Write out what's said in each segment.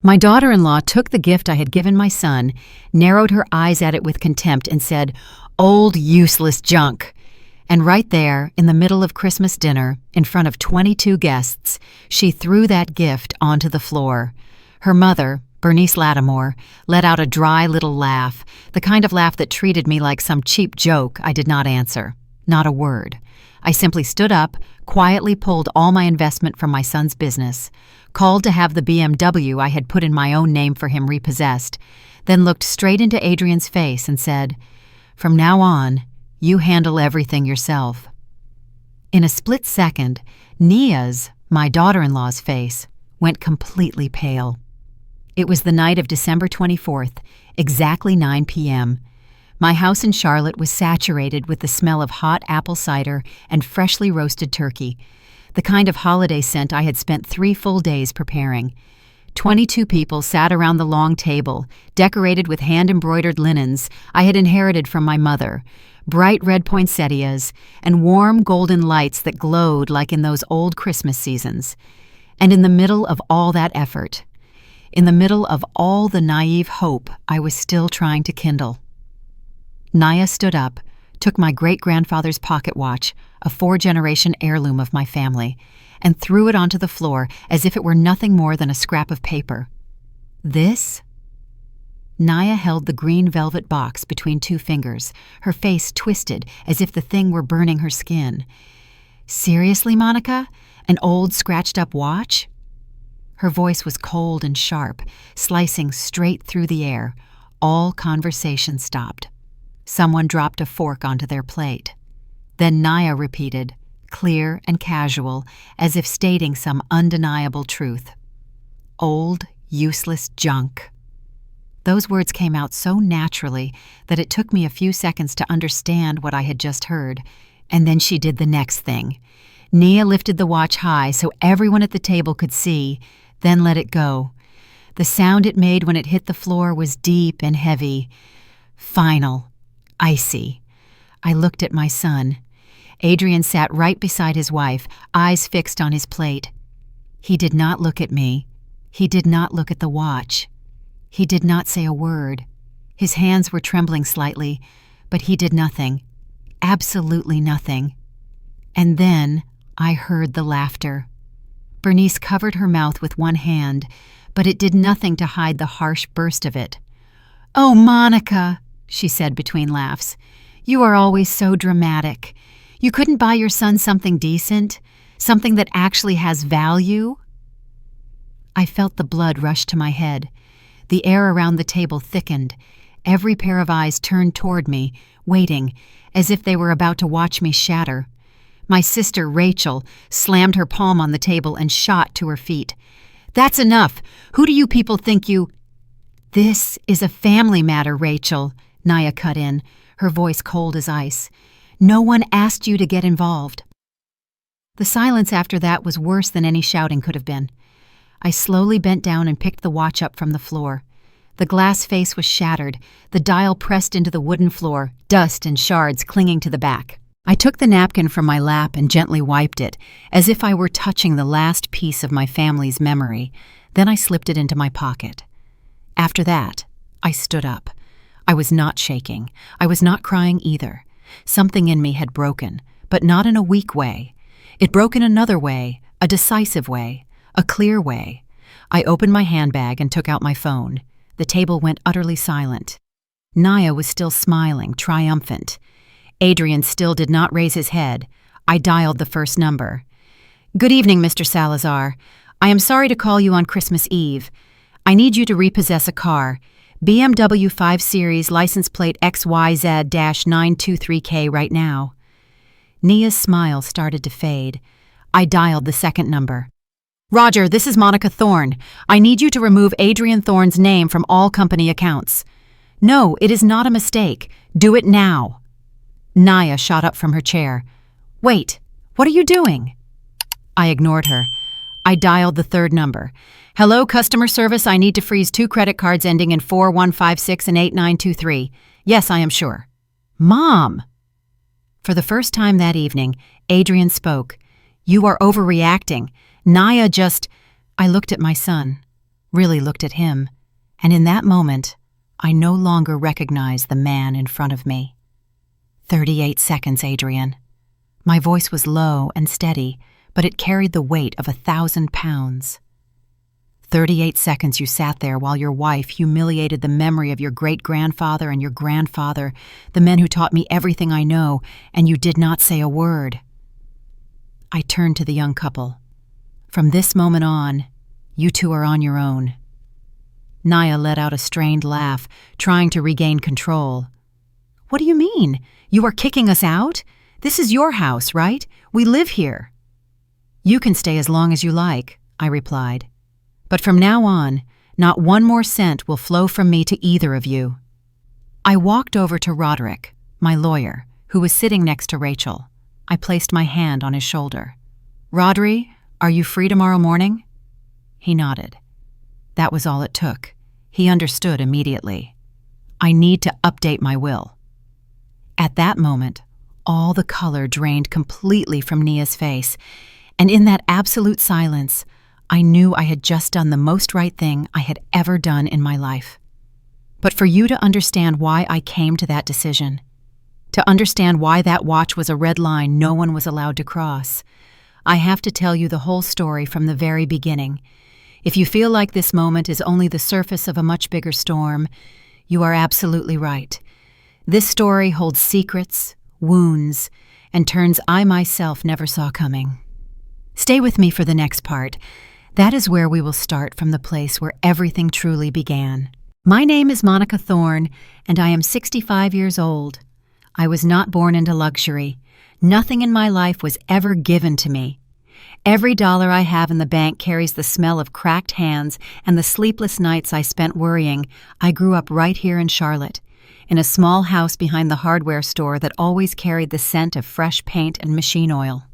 My daughter-in-law took the gift I had given my son, narrowed her eyes at it with contempt, and said, "Old, useless junk." And right there, in the middle of Christmas dinner, in front of 22 guests, she threw that gift onto the floor. Her mother, Bernice Lattimore, let out a dry little laugh, the kind of laugh that treated me like some cheap joke. I did not answer. Not a word. I simply stood up, quietly pulled all my investment from my son's business, called to have the BMW I had put in my own name for him repossessed, then looked straight into Adrian's face and said, "From now on, you handle everything yourself." In a split second, Nia's, my daughter-in-law's face, went completely pale. It was the night of December 24th, exactly 9 p.m. My house in Charlotte was saturated with the smell of hot apple cider and freshly roasted turkey, the kind of holiday scent I had spent 3 full days preparing. 22 people sat around the long table, decorated with hand-embroidered linens I had inherited from my mother, bright red poinsettias, and warm golden lights that glowed like in those old Christmas seasons. And in the middle of all that effort, in the middle of all the naive hope I was still trying to kindle, Nia stood up, took my great-grandfather's pocket watch, a 4-generation heirloom of my family, and threw it onto the floor as if it were nothing more than a scrap of paper. "This?" Nia held the green velvet box between 2 fingers, her face twisted as if the thing were burning her skin. "Seriously, Monica? An old scratched-up watch?" Her voice was cold and sharp, slicing straight through the air. All conversation stopped. Someone dropped a fork onto their plate. Then Nia repeated, clear and casual, as if stating some undeniable truth. "Old, useless junk." Those words came out so naturally that it took me a few seconds to understand what I had just heard, and then she did the next thing. Nia lifted the watch high so everyone at the table could see, then let it go. The sound it made when it hit the floor was deep and heavy. Final. Icy. I looked at my son. Adrian sat right beside his wife, eyes fixed on his plate. He did not look at me. He did not look at the watch. He did not say a word. His hands were trembling slightly, but he did nothing. Absolutely nothing. And then I heard the laughter. Bernice covered her mouth with one hand, but it did nothing to hide the harsh burst of it. "Oh, Monica," she said between laughs, "you are always so dramatic. You couldn't buy your son something decent? Something that actually has value?" I felt the blood rush to my head. The air around the table thickened. Every pair of eyes turned toward me, waiting, as if they were about to watch me shatter. My sister, Rachel, slammed her palm on the table and shot to her feet. "That's enough! Who do you people think you—" "This is a family matter, Rachel," Nia cut in, her voice cold as ice. "No one asked you to get involved." The silence after that was worse than any shouting could have been. I slowly bent down and picked the watch up from the floor. The glass face was shattered, the dial pressed into the wooden floor, dust and shards clinging to the back. I took the napkin from my lap and gently wiped it, as if I were touching the last piece of my family's memory. Then I slipped it into my pocket. After that, I stood up. I was not shaking. I was not crying either. Something in me had broken, but not in a weak way. It broke in another way, a decisive way, a clear way. I opened my handbag and took out my phone. The table went utterly silent. Nia was still smiling, triumphant. Adrian still did not raise his head. I dialed the first number. "Good evening, Mr. Salazar. I am sorry to call you on Christmas Eve. I need you to repossess a car. BMW 5 Series license plate XYZ-923K right now." Nia's smile started to fade. I dialed the second number. "Roger, this is Monica Thorne. I need you to remove Adrian Thorne's name from all company accounts." "No, it is not a mistake. Do it now." Nia shot up from her chair. "Wait, what are you doing?" I ignored her. I dialed the third number. "Hello, customer service. I need to freeze 2 credit cards ending in 4156 and 8923. Yes, I am sure." "Mom!" For the first time that evening, Adrian spoke. "You are overreacting. Nia just—" I looked at my son. really looked at him, and in that moment, I no longer recognized the man in front of me. 38 seconds, Adrian. My voice was low and steady, but it carried the weight of 1,000 pounds. 38 seconds you sat there while your wife humiliated the memory of your great-grandfather and your grandfather, the men who taught me everything I know, and you did not say a word. I turned to the young couple. From this moment on, you two are on your own. Naya let out a strained laugh, trying to regain control. What do you mean? You are kicking us out? This is your house, right? We live here. You can stay as long as you like, I replied. But from now on, not one more cent will flow from me to either of you. I walked over to Roderick, my lawyer, who was sitting next to Rachel. I placed my hand on his shoulder. Rodri, are you free tomorrow morning? He nodded. That was all it took. He understood immediately. I need to update my will. At that moment, all the color drained completely from Nia's face, and in that absolute silence, I knew I had just done the most right thing I had ever done in my life. But for you to understand why I came to that decision, to understand why that watch was a red line no one was allowed to cross, I have to tell you the whole story from the very beginning. If you feel like this moment is only the surface of a much bigger storm, you are absolutely right. This story holds secrets, wounds, and turns I myself never saw coming. Stay with me for the next part. That is where we will start from the place where everything truly began. My name is Monica Thorne, and I am 65 years old. I was not born into luxury. Nothing in my life was ever given to me. Every dollar I have in the bank carries the smell of cracked hands and the sleepless nights I spent worrying. I grew up right here in Charlotte, in a small house behind the hardware store that always carried the scent of fresh paint and machine oil.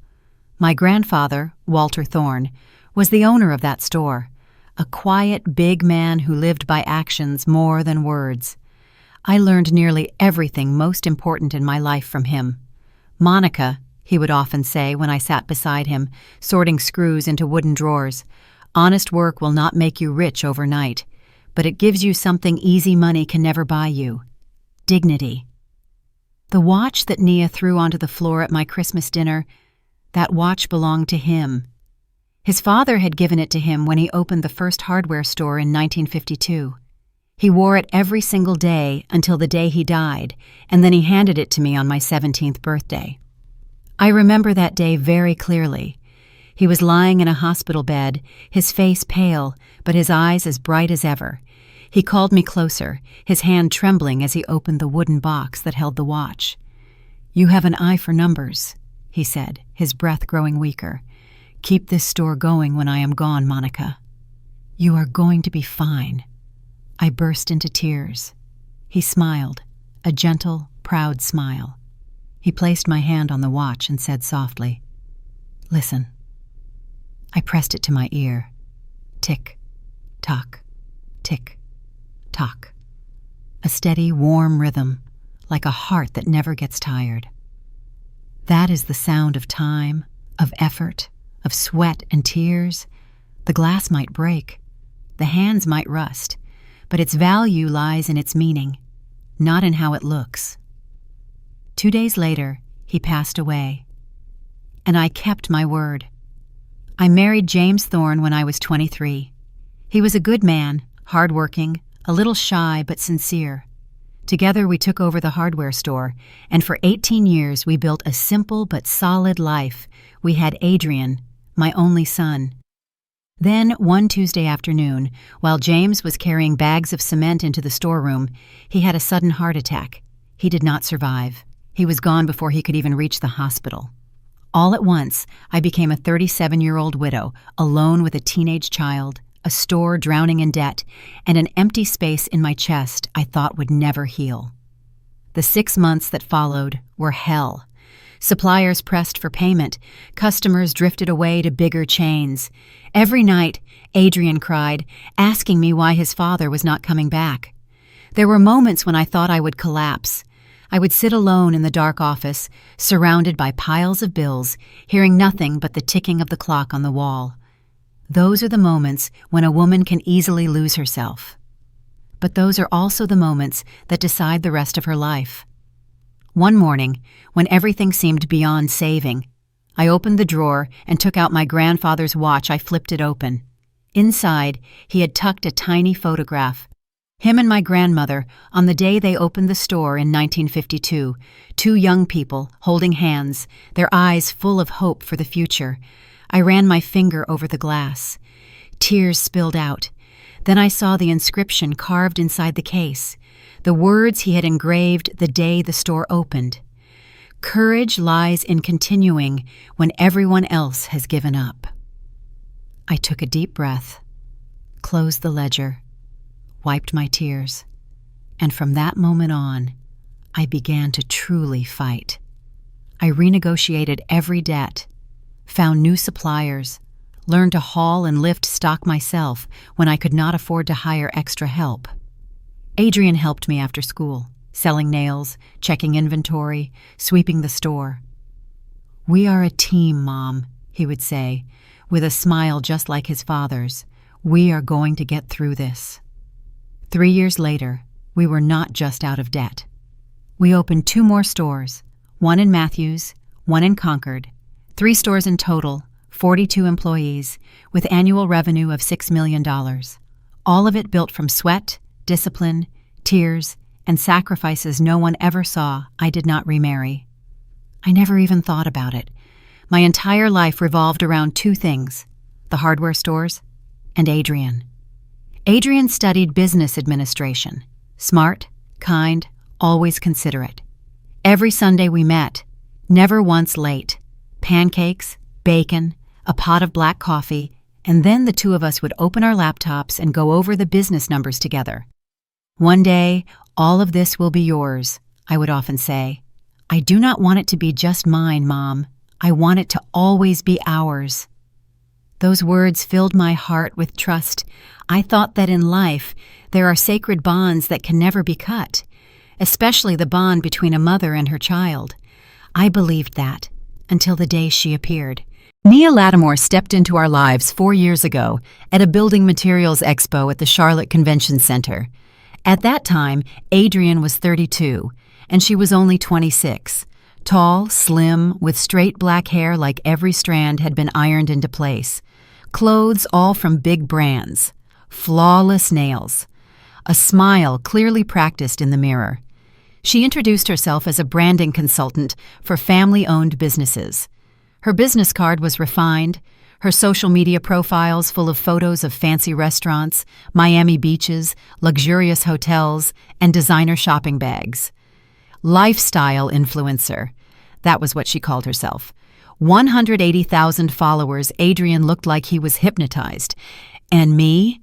My grandfather, Walter Thorne, was the owner of that store, a quiet, big man who lived by actions more than words. I learned nearly everything most important in my life from him. Monica, he would often say when I sat beside him, sorting screws into wooden drawers, honest work will not make you rich overnight, but it gives you something easy money can never buy you: dignity. The watch that Nia threw onto the floor at my Christmas dinner, that watch belonged to him. His father had given it to him when he opened the first hardware store in 1952. He wore it every single day until the day he died, and then he handed it to me on my 17th birthday. I remember that day very clearly. He was lying in a hospital bed, his face pale, but his eyes as bright as ever. He called me closer, his hand trembling as he opened the wooden box that held the watch. "You have an eye for numbers," he said, his breath growing weaker. "Keep this store going when I am gone, Monica. You are going to be fine." I burst into tears. He smiled, a gentle, proud smile. He placed my hand on the watch and said softly, "Listen." I pressed it to my ear. Tick, tock, tick, tock. A steady, warm rhythm, like a heart that never gets tired. That is the sound of time, of effort, of sweat and tears. The glass might break, the hands might rust, but its value lies in its meaning, not in how it looks. 2 days later, he passed away, and I kept my word. I married James Thorne when I was 23. He was a good man, hardworking, a little shy but sincere. Together we took over the hardware store, and for 18 years we built a simple but solid life. We had Adrian, my only son. Then, one Tuesday afternoon, while James was carrying bags of cement into the storeroom, he had a sudden heart attack. He did not survive. He was gone before he could even reach the hospital. All at once, I became a 37-year-old widow, alone with a teenage child, a store drowning in debt, and an empty space in my chest I thought would never heal. The 6 months that followed were hell. Suppliers pressed for payment. Customers drifted away to bigger chains. Every night, Adrian cried, asking me why his father was not coming back. There were moments when I thought I would collapse. I would sit alone in the dark office, surrounded by piles of bills, hearing nothing but the ticking of the clock on the wall. Those are the moments when a woman can easily lose herself. But those are also the moments that decide the rest of her life. One morning, when everything seemed beyond saving, I opened the drawer and took out my grandfather's watch. I flipped it open. Inside, he had tucked a tiny photograph. Him and my grandmother on the day they opened the store in 1952, two young people holding hands, their eyes full of hope for the future. I ran my finger over the glass. Tears spilled out. Then I saw the inscription carved inside the case, the words he had engraved the day the store opened. Courage lies in continuing when everyone else has given up. I took a deep breath, closed the ledger, wiped my tears, and from that moment on, I began to truly fight. I renegotiated every debt, found new suppliers, learned to haul and lift stock myself when I could not afford to hire extra help. Adrian helped me after school, selling nails, checking inventory, sweeping the store. "We are a team, Mom," he would say, with a smile just like his father's. "We are going to get through this." 3 years later, we were not just out of debt. We opened 2 more stores, one in Matthews, one in Concord, 3 stores in total, 42 employees, with annual revenue of $6 million. All of it built from sweat, discipline, tears, and sacrifices no one ever saw. I did not remarry. I never even thought about it. My entire life revolved around 2 things: the hardware stores and Adrian. Adrian studied business administration. Smart, kind, always considerate. Every Sunday we met, never once late. Pancakes, bacon, a pot of black coffee, and then the 2 of us would open our laptops and go over the business numbers together. "One day, all of this will be yours," I would often say. "I do not want it to be just mine, Mom. I want it to always be ours." Those words filled my heart with trust. I thought that in life, there are sacred bonds that can never be cut, especially the bond between a mother and her child. I believed that until the day she appeared. Nia Lattimore stepped into our lives 4 years ago at a building materials expo at the Charlotte Convention Center. At that time, Adrian was 32, and she was only 26. Tall, slim, with straight black hair like every strand had been ironed into place. Clothes all from big brands. Flawless nails. A smile clearly practiced in the mirror. She introduced herself as a branding consultant for family-owned businesses. Her business card was refined, her social media profiles full of photos of fancy restaurants, Miami beaches, luxurious hotels, and designer shopping bags. Lifestyle influencer. That was what she called herself. 180,000 followers. Adrian looked like he was hypnotized. And me?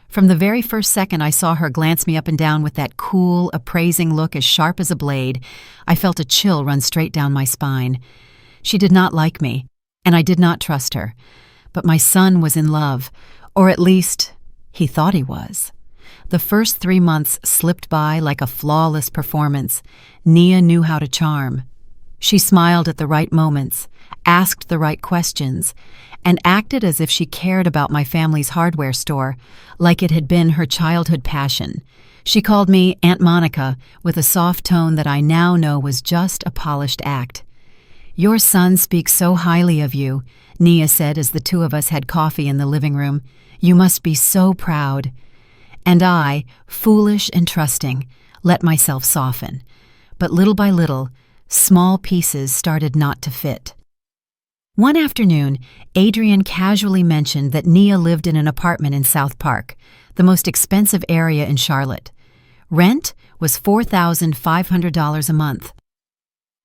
From the very first second I saw her glance me up and down with that cool, appraising look as sharp as a blade, I felt a chill run straight down my spine. She did not like me, and I did not trust her. But my son was in love, or at least, he thought he was. The first 3 months slipped by like a flawless performance. Nia knew how to charm. She smiled at the right moments, asked the right questions, and acted as if she cared about my family's hardware store, like it had been her childhood passion. She called me Aunt Monica with a soft tone that I now know was just a polished act. "Your son speaks so highly of you," Nia said as the 2 of us had coffee in the living room. "You must be so proud." And I, foolish and trusting, let myself soften. But little by little, small pieces started not to fit. One afternoon, Adrian casually mentioned that Nia lived in an apartment in South Park, the most expensive area in Charlotte. Rent was $4,500 a month.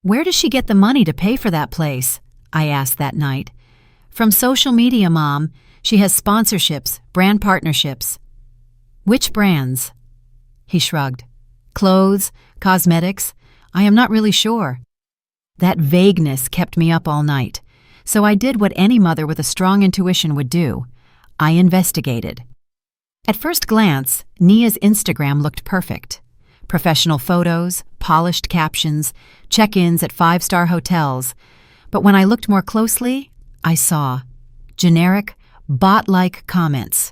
"Where does she get the money to pay for that place?" I asked that night. "From social media, Mom. She has sponsorships, brand partnerships." "Which brands?" He shrugged. "Clothes, cosmetics. I am not really sure." That vagueness kept me up all night, so I did what any mother with a strong intuition would do. I investigated. At first glance, Nia's Instagram looked perfect. Professional photos, polished captions, check-ins at 5-star hotels. But when I looked more closely, I saw generic, bot-like comments.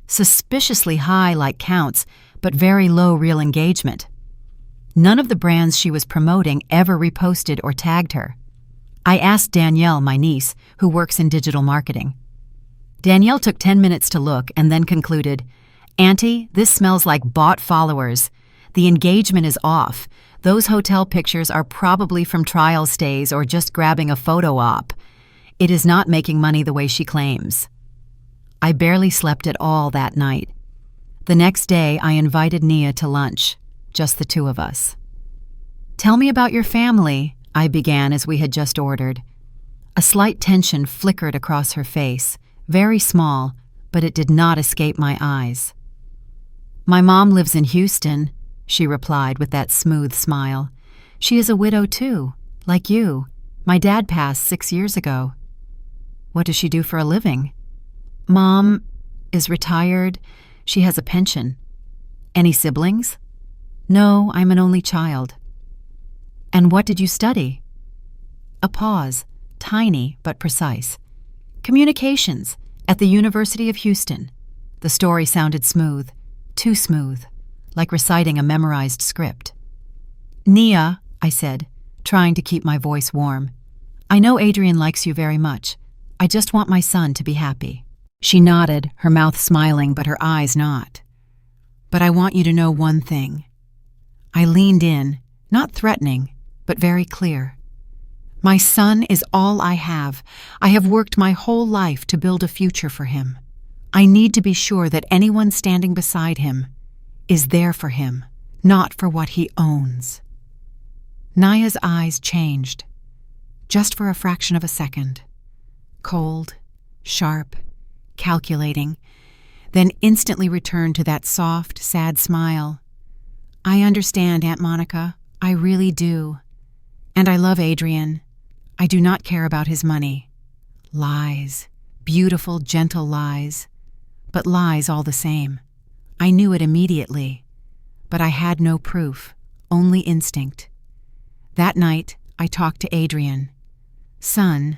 Suspiciously high like counts, but very low real engagement. None of the brands she was promoting ever reposted or tagged her. I asked Danielle, my niece, who works in digital marketing. Danielle took 10 minutes to look and then concluded, "Auntie, this smells like bought followers. The engagement is off. Those hotel pictures are probably from trial stays or just grabbing a photo op. It is not making money the way she claims." I barely slept at all that night. The next day, I invited Nia to lunch, just the two of us. "Tell me about your family," I began as we had just ordered. A slight tension flickered across her face, very small, but it did not escape my eyes. "My mom lives in Houston," she replied with that smooth smile. "She is a widow too, like you. My dad passed 6 years ago." "What does she do for a living?" "Mom is retired. She has a pension." "Any siblings?" "No, I'm an only child." "And what did you study?" A pause, tiny but precise. "Communications, at the University of Houston." The story sounded smooth, too smooth, like reciting a memorized script. "Nia," I said, trying to keep my voice warm, "I know Adrian likes you very much. I just want my son to be happy." She nodded, her mouth smiling but her eyes not. "But I want you to know one thing." I leaned in, not threatening, but very clear. "My son is all I have. I have worked my whole life to build a future for him. I need to be sure that anyone standing beside him is there for him, not for what he owns." Nia's eyes changed, just for a fraction of a second. Cold, sharp, calculating, then instantly returned to that soft, sad smile. "I understand, Aunt Monica. I really do. And I love Adrian. I do not care about his money. Lies, beautiful, gentle lies, but lies all the same. I knew it immediately, but I had no proof, only instinct. That night, I talked to Adrian. 'Son,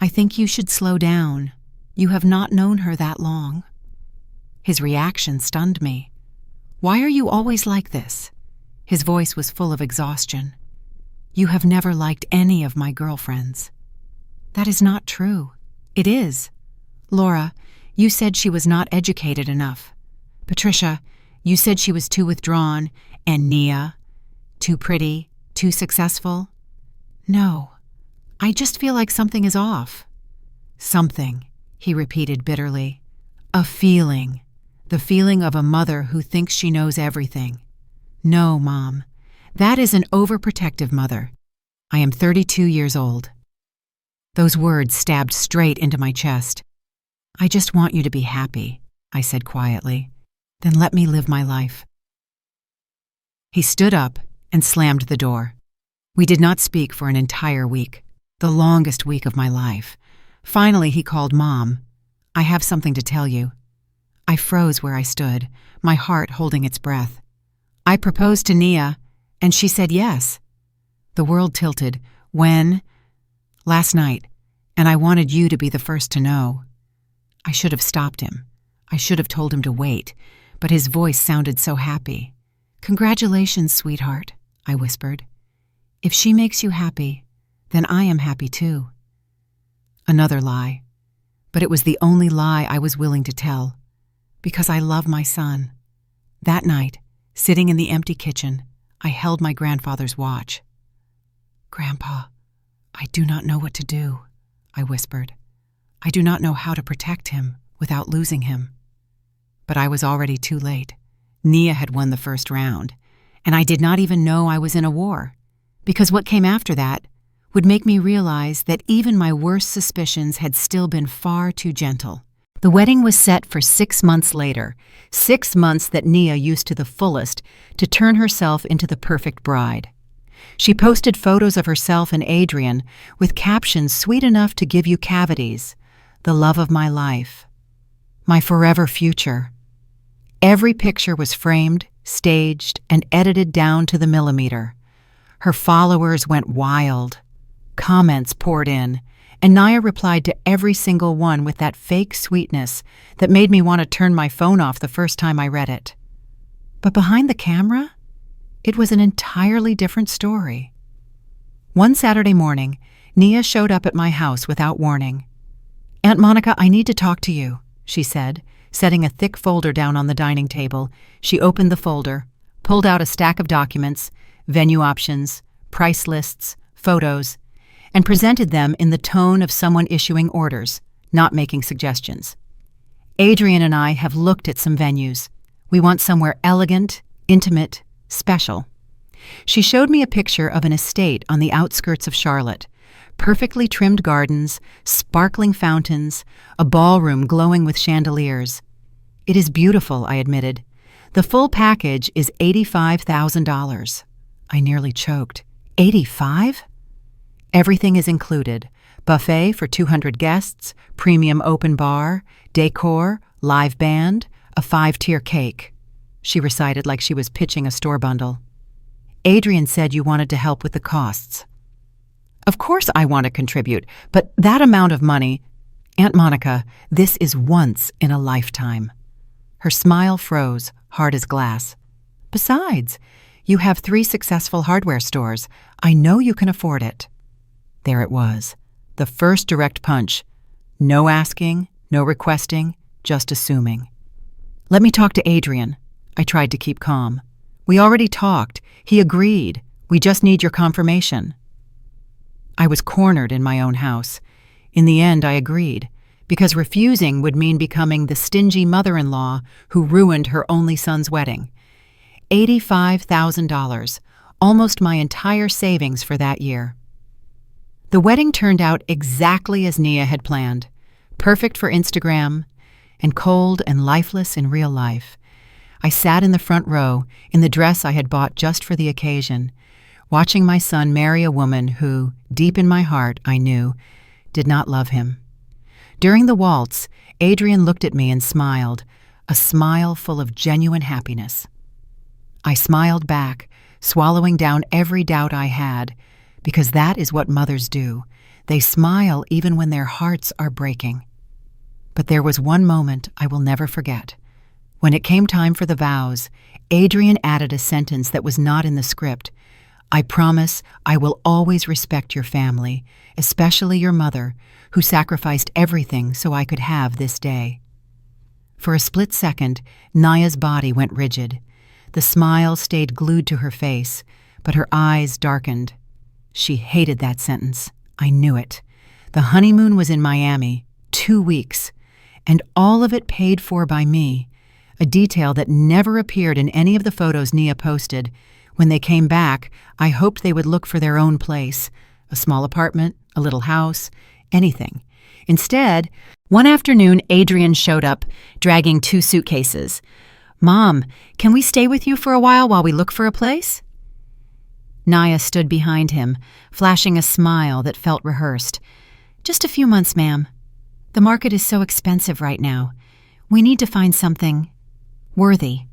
I think you should slow down. You have not known her that long.' His reaction stunned me. 'Why are you always like this?' His voice was full of exhaustion. 'You have never liked any of my girlfriends.' That is not true. It is. Laura, you said she was not educated enough. Patricia, you said she was too withdrawn. And Nia, too pretty, too successful. No, I just feel like something is off.' 'Something,' he repeated bitterly. 'A feeling. The feeling of a mother who thinks she knows everything. No, Mom, that is an overprotective mother. I am 32 years old.' Those words stabbed straight into my chest. 'I just want you to be happy,' I said quietly. 'Then let me live my life.' He stood up and slammed the door. We did not speak for an entire week, the longest week of my life. Finally, he called Mom. 'I have something to tell you.' I froze where I stood, my heart holding its breath. 'I proposed to Nia, and she said yes.' The world tilted. 'When?' 'Last night, and I wanted you to be the first to know.' I should have stopped him. I should have told him to wait, but his voice sounded so happy. 'Congratulations, sweetheart,' I whispered. 'If she makes you happy, then I am happy too.' Another lie, but it was the only lie I was willing to tell, because I love my son. That night, sitting in the empty kitchen, I held my grandfather's watch. 'Grandpa, I do not know what to do,' I whispered. 'I do not know how to protect him without losing him.' But I was already too late. Nia had won the first round, and I did not even know I was in a war, because what came after that would make me realize that even my worst suspicions had still been far too gentle. The wedding was set for 6 months later, 6 months that Nia used to the fullest to turn herself into the perfect bride. She posted photos of herself and Adrian with captions sweet enough to give you cavities. 'The love of my life. My forever future.' Every picture was framed, staged, and edited down to the millimeter. Her followers went wild. Comments poured in. and Naya replied to every single one with that fake sweetness that made me want to turn my phone off the first time I read it. But behind the camera, it was an entirely different story. One Saturday morning, Nia showed up at my house without warning. "Aunt Monica, I need to talk to you," she said, setting a thick folder down on the dining table. She opened the folder, pulled out a stack of documents, venue options, price lists, photos, and presented them in the tone of someone issuing orders, not making suggestions. "Adrian and I have looked at some venues. We want somewhere elegant, intimate, special." She showed me a picture of an estate on the outskirts of Charlotte. Perfectly trimmed gardens, sparkling fountains, a ballroom glowing with chandeliers. "It is beautiful," I admitted. "The full package is $85,000. I nearly choked. "85? "Everything is included. Buffet for 200 guests, premium open bar, decor, live band, a 5-tier cake," she recited like she was pitching a store bundle. "Adrian said you wanted to help with the costs." "Of course I want to contribute, but that amount of money—" "Aunt Monica, this is once in a lifetime." Her smile froze, hard as glass. "Besides, you have 3 successful hardware stores. I know you can afford it." There it was, the first direct punch. No asking, no requesting, just assuming. "Let me talk to Adrian." I tried to keep calm. "We already talked. He agreed. We just need your confirmation." I was cornered in my own house. In the end, I agreed, because refusing would mean becoming the stingy mother-in-law who ruined her only son's wedding. $85,000, almost my entire savings for that year. The wedding turned out exactly as Nia had planned, perfect for Instagram, and cold and lifeless in real life. I sat in the front row, in the dress I had bought just for the occasion, watching my son marry a woman who, deep in my heart, I knew, did not love him. During the waltz, Adrian looked at me and smiled, a smile full of genuine happiness. I smiled back, swallowing down every doubt I had, because that is what mothers do. They smile even when their hearts are breaking. But there was one moment I will never forget. When it came time for the vows, Adrian added a sentence that was not in the script. "I promise I will always respect your family, especially your mother, who sacrificed everything so I could have this day." For a split second, Naya's body went rigid. The smile stayed glued to her face, but her eyes darkened. She hated that sentence. I knew it. The honeymoon was in Miami, 2 weeks, and all of it paid for by me, a detail that never appeared in any of the photos Nia posted. When they came back, I hoped they would look for their own place, a small apartment, a little house, anything. Instead, one afternoon, Adrian showed up, dragging 2 suitcases. "Mom, can we stay with you for a while we look for a place?" Naya stood behind him, flashing a smile that felt rehearsed. "Just a few months, ma'am. The market is so expensive right now. We need to find something worthy."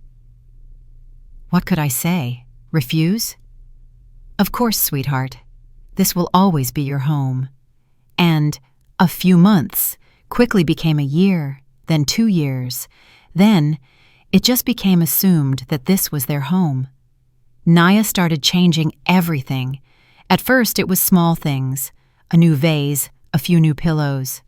What could I say? Refuse? "Of course, sweetheart. This will always be your home." And a few months quickly became a year, then 2 years. Then it just became assumed that this was their home. Naya started changing everything. At first it was small things, a new vase, a few new pillows.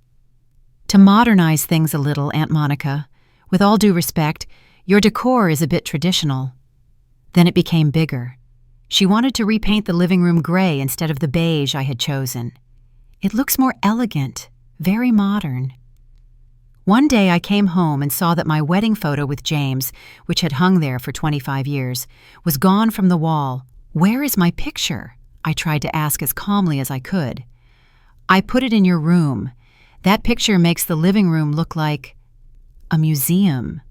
"To modernize things a little, Aunt Monica, with all due respect, your decor is a bit traditional." Then it became bigger. She wanted to repaint the living room gray instead of the beige I had chosen. "It looks more elegant, very modern." One day I came home and saw that my wedding photo with James, which had hung there for 25 years, was gone from the wall. "Where is my picture?" I tried to ask as calmly as I could. "I put it in your room. That picture makes the living room look like a museum.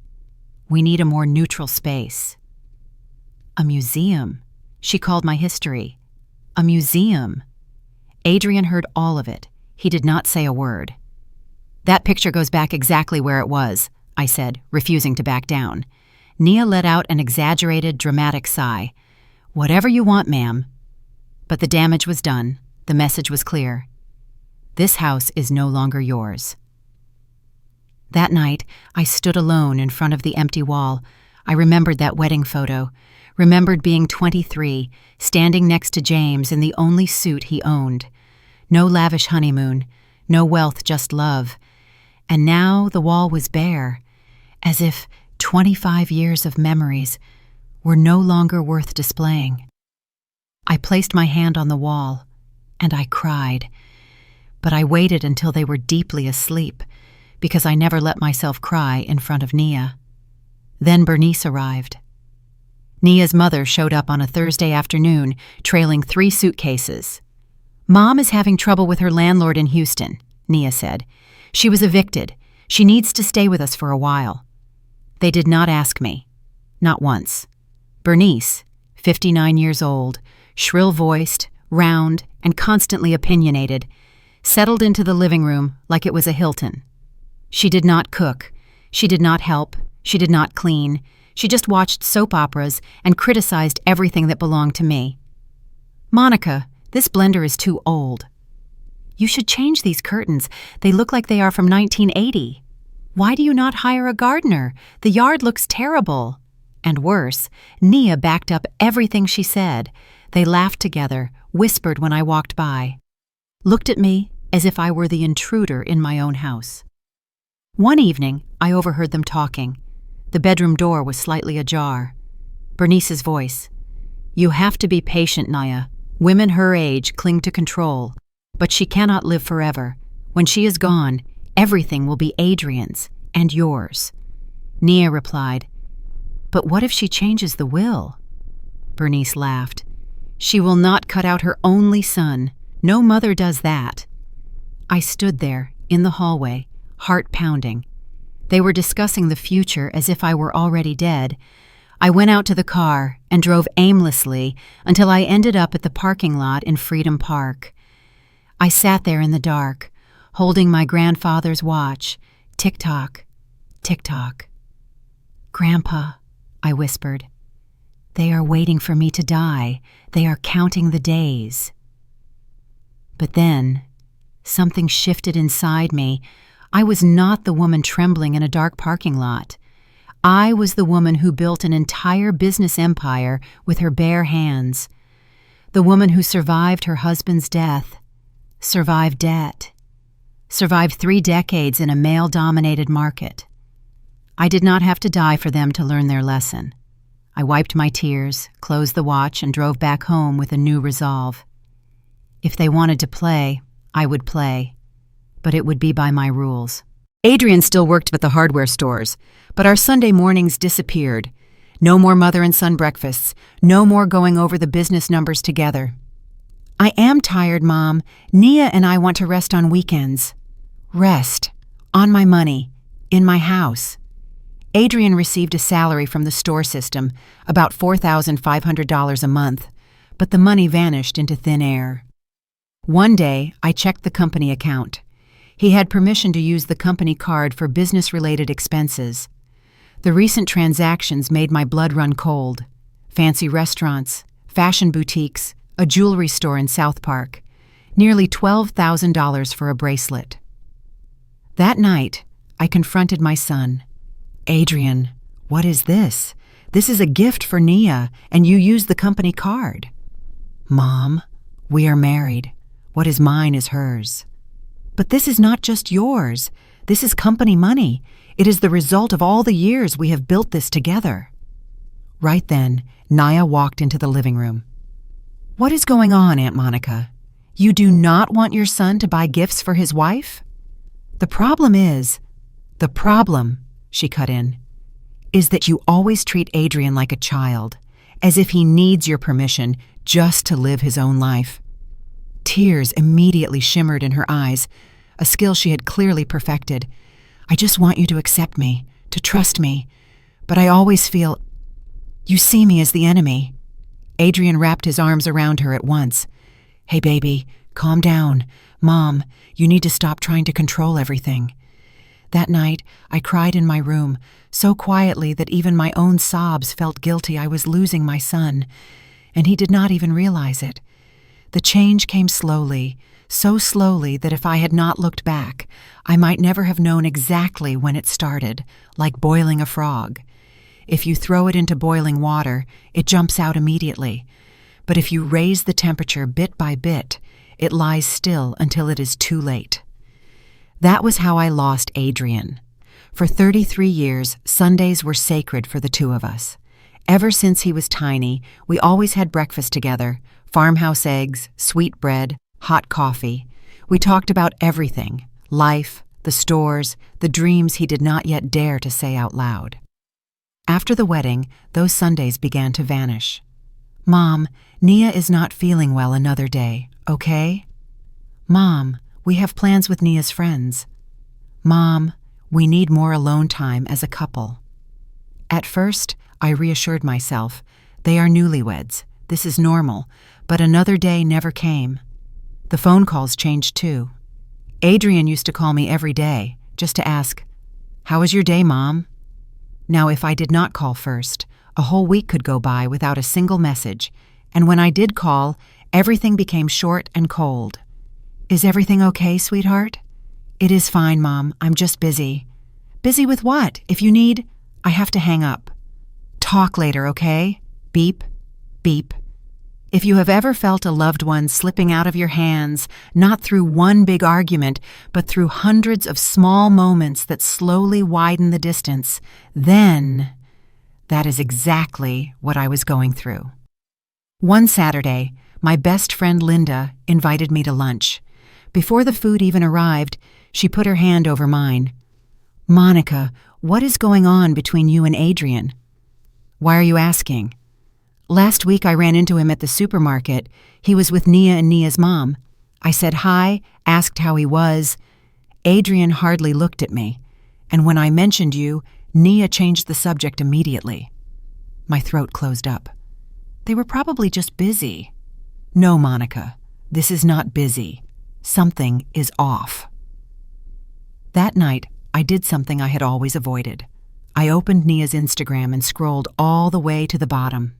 We need a more neutral space." A museum. She called my history. A museum. Adrian heard all of it. He did not say a word. "That picture goes back exactly where it was," I said, refusing to back down. Nia let out an exaggerated, dramatic sigh. "Whatever you want, ma'am." But the damage was done. The message was clear. This house is no longer yours." That night, I stood alone in front of the empty wall. I remembered that wedding photo, remembered being 23, standing next to James in the only suit he owned. No lavish honeymoon, no wealth, just love. And now the wall was bare, as if 25 years of memories were no longer worth displaying. I placed my hand on the wall, and I cried. But I waited until they were deeply asleep, because I never let myself cry in front of Nia. Then Bernice arrived. Nia's mother showed up on a Thursday afternoon, trailing 3 suitcases. "Mom is having trouble with her landlord in Houston," Nia said. "She was evicted. She needs to stay with us for a while." They did not ask me. Not once. Bernice, 59 years old, shrill-voiced, round, and constantly opinionated, settled into the living room like it was a Hilton. She did not cook. She did not help. She did not clean. She just watched soap operas and criticized everything that belonged to me. "Monica, this blender is too old." "You should change these curtains. They look like they are from 1980. "Why do you not hire a gardener? The yard looks terrible." And worse, Nia backed up everything she said. They laughed together, whispered when I walked by, looked at me as if I were the intruder in my own house. One evening, I overheard them talking. The bedroom door was slightly ajar. Bernice's voice. "You have to be patient, Nia. Women her age cling to control, but she cannot live forever. When she is gone, everything will be Adrian's and yours." Nia replied, "But what if she changes the will?" Bernice laughed. "She will not cut out her only son. No mother does that." I stood there, in the hallway, heart pounding. They were discussing the future as if I were already dead. I went out to the car and drove aimlessly until I ended up at the parking lot in Freedom Park. I sat there in the dark, holding my grandfather's watch. Tick-tock, tick-tock. "Grandpa," I whispered, "they are waiting for me to die. They are counting the days." But then, something shifted inside me. I was not the woman trembling in a dark parking lot. I was the woman who built an entire business empire with her bare hands. The woman who survived her husband's death, survived debt, survived 3 decades in a male-dominated market. I did not have to die for them to learn their lesson. I wiped my tears, closed the watch, and drove back home with a new resolve. If they wanted to play, I would play, but it would be by my rules. Adrian still worked at the hardware stores, but our Sunday mornings disappeared. No more mother and son breakfasts, no more going over the business numbers together. "I am tired, Mom. Nia and I want to rest on weekends." Rest. On my money. In my house. Adrian received a salary from the store system, about $4,500 a month, but the money vanished into thin air. One day, I checked the company account. He had permission to use the company card for business-related expenses. The recent transactions made my blood run cold. Fancy restaurants, fashion boutiques, a jewelry store in South Park. Nearly $12,000 for a bracelet. That night, I confronted my son. "Adrian, what is this? This is a gift for Nia, and you use the company card." "Mom, we are married. What is mine is hers." "But this is not just yours. This is company money. It is the result of all the years we have built this together." Right then, Nia walked into the living room. "What is going on, Aunt Monica? You do not want your son to buy gifts for his wife?" The problem, she cut in, "is that you always treat Adrian like a child, as if he needs your permission just to live his own life." Tears immediately shimmered in her eyes, a skill she had clearly perfected. "I just want you to accept me, to trust me, but I always feel you see me as the enemy." Adrian wrapped his arms around her at once. "Hey, baby, calm down. Mom, you need to stop trying to control everything." That night, I cried in my room, so quietly that even my own sobs felt guilty I was losing my son, and he did not even realize it. The change came slowly, so slowly that if I had not looked back, I might never have known exactly when it started, like boiling a frog. If you throw it into boiling water, it jumps out immediately. But if you raise the temperature bit by bit, it lies still until it is too late. That was how I lost Adrian. For 33 years, Sundays were sacred for the two of us. Ever since he was tiny, we always had breakfast together, farmhouse eggs, sweet bread, hot coffee. We talked about everything, life, the stores, the dreams he did not yet dare to say out loud. After the wedding, those Sundays began to vanish. "Mom, Nia is not feeling well another day, okay?" "Mom, we have plans with Nia's friends." "Mom, we need more alone time as a couple." At first, I reassured myself, they are newlyweds, this is normal, but another day never came. The phone calls changed too. Adrian used to call me every day, just to ask, "How was your day, Mom?" Now, if I did not call first, a whole week could go by without a single message, and when I did call, everything became short and cold. "Is everything okay, sweetheart?" "It is fine, Mom. I'm just busy." "Busy with what? If you need..." I have to hang up. "Talk later, okay?" Beep, beep. If you have ever felt a loved one slipping out of your hands, not through one big argument, but through hundreds of small moments that slowly widen the distance, then that is exactly what I was going through. One Saturday, my best friend Linda invited me to lunch. Before the food even arrived, she put her hand over mine. "Monica, what is going on between you and Adrian?" "Why are you asking?" "Last week I ran into him at the supermarket. He was with Nia and Nia's mom. I said hi, asked how he was. Adrian hardly looked at me. And when I mentioned you, Nia changed the subject immediately." My throat closed up. "They were probably just busy." "No, Monica, this is not busy. Something is off." That night, I did something I had always avoided. I opened Nia's Instagram and scrolled all the way to the bottom.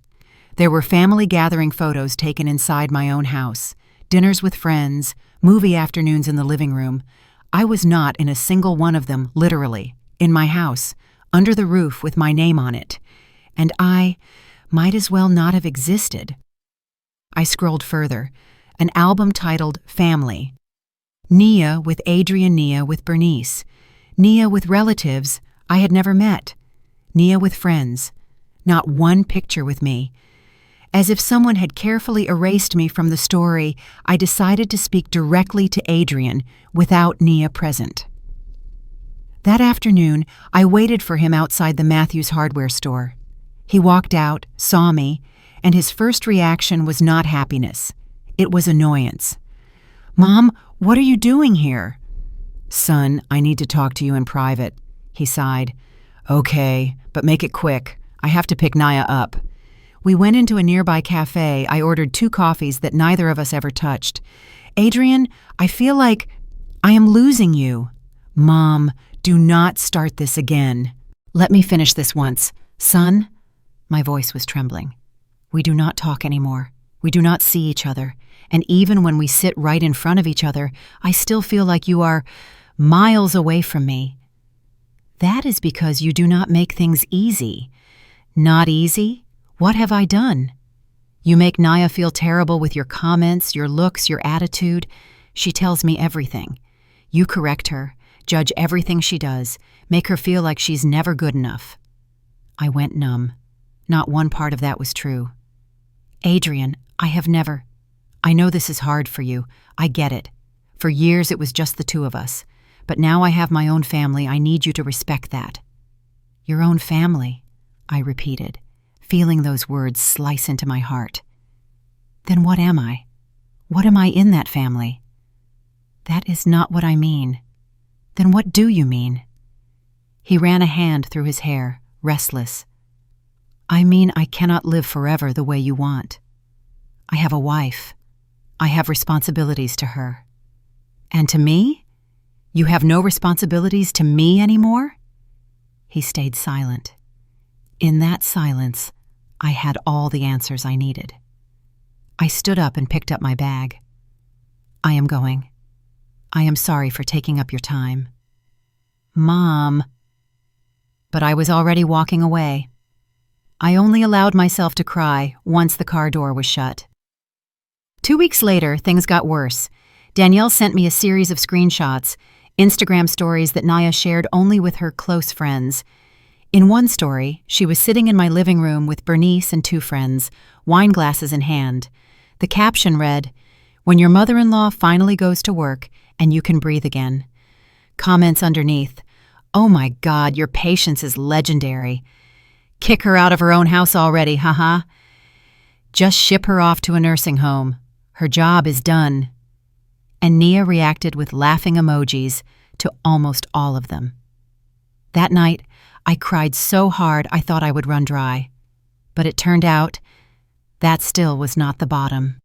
There were family gathering photos taken inside my own house, dinners with friends, movie afternoons in the living room. I was not in a single one of them, literally, in my house, under the roof with my name on it. And I might as well not have existed. I scrolled further. An album titled Family. Nia with Adrian, Nia with Bernice. Nia with relatives I had never met. Nia with friends. Not one picture with me. As if someone had carefully erased me from the story, I decided to speak directly to Adrian without Nia present. That afternoon, I waited for him outside the Matthews hardware store. He walked out, saw me, and his first reaction was not happiness. It was annoyance. "Mom, what are you doing here?" "Son, I need to talk to you in private," he sighed. "Okay, but make it quick. I have to pick Nia up." We went into a nearby cafe. I ordered 2 coffees that neither of us ever touched. "Adrian, I feel like I am losing you." "Mom, do not start this again. Let me finish this once. Son?" My voice was trembling. "We do not talk anymore. We do not see each other. And even when we sit right in front of each other, I still feel like you are miles away from me." "That is because you do not make things easy." "Not easy? What have I done?" "You make Nia feel terrible with your comments, your looks, your attitude. She tells me everything. You correct her, judge everything she does, make her feel like she's never good enough." I went numb. Not one part of that was true. "Adrian, I know this is hard for you. I get it. For years it was just the two of us. But now I have my own family. I need you to respect that." "Your own family," I repeated, feeling those words slice into my heart. "Then what am I? What am I in that family?" "That is not what I mean." "Then what do you mean?" He ran a hand through his hair, restless. "I mean I cannot live forever the way you want. I have a wife. I have responsibilities to her. And to me? You have no responsibilities to me anymore?" He stayed silent. In that silence, I had all the answers I needed. I stood up and picked up my bag. I am going. I am sorry for taking up your time. Mom. But I was already walking away. I only allowed myself to cry once the car door was shut. 2 weeks later, things got worse. Danielle sent me a series of screenshots, Instagram stories that Naya shared only with her close friends. In one story, she was sitting in my living room with Bernice and 2 friends, wine glasses in hand. The caption read, "When your mother-in-law finally goes to work and you can breathe again." Comments underneath, "Oh my God, your patience is legendary. Kick her out of her own house already, haha. Just ship her off to a nursing home. Her job is done." And Nia reacted with laughing emojis to almost all of them. That night, I cried so hard I thought I would run dry. But it turned out that still was not the bottom.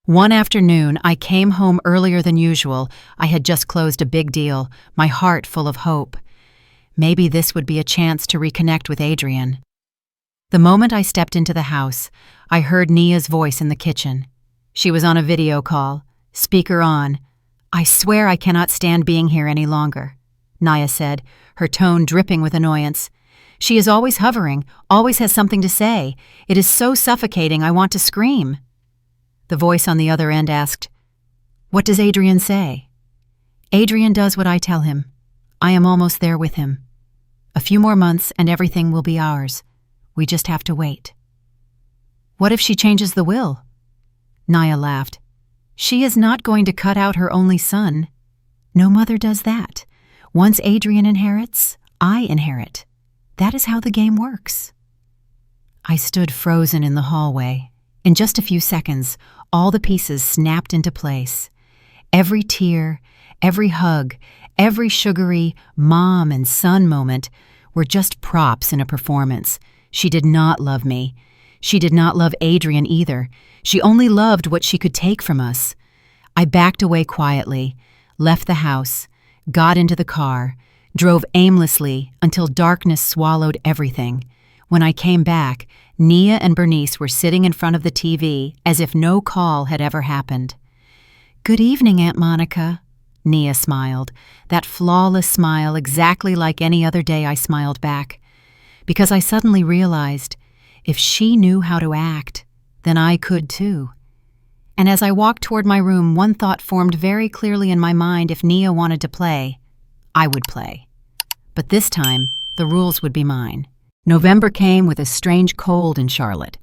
One afternoon, I came home earlier than usual. I had just closed a big deal, my heart full of hope. Maybe this would be a chance to reconnect with Adrian. The moment I stepped into the house, I heard Nia's voice in the kitchen. She was on a video call, speaker on. "I swear I cannot stand being here any longer," Nia said, her tone dripping with annoyance. "She is always hovering, always has something to say. It is so suffocating, I want to scream." The voice on the other end asked, "What does Adrian say?" "Adrian does what I tell him. I am almost there with him. A few more months and everything will be ours. We just have to wait." "What if she changes the will?" Nia laughed. "She is not going to cut out her only son. No mother does that. Once Adrian inherits, I inherit. That is how the game works." I stood frozen in the hallway. In just a few seconds, all the pieces snapped into place. Every tear, every hug, every sugary mom and son moment were just props in a performance. She did not love me. She did not love Adrian either. She only loved what she could take from us. I backed away quietly, left the house, got into the car, drove aimlessly until darkness swallowed everything. When I came back, Nia and Bernice were sitting in front of the TV as if no call had ever happened. "Good evening, Aunt Monica," Nia smiled, that flawless smile exactly like any other day I smiled back. Because I suddenly realized, if she knew how to act, then I could too. And as I walked toward my room, one thought formed very clearly in my mind: if Nia wanted to play, I would play. But this time, the rules would be mine. November came with a strange cold in Charlotte.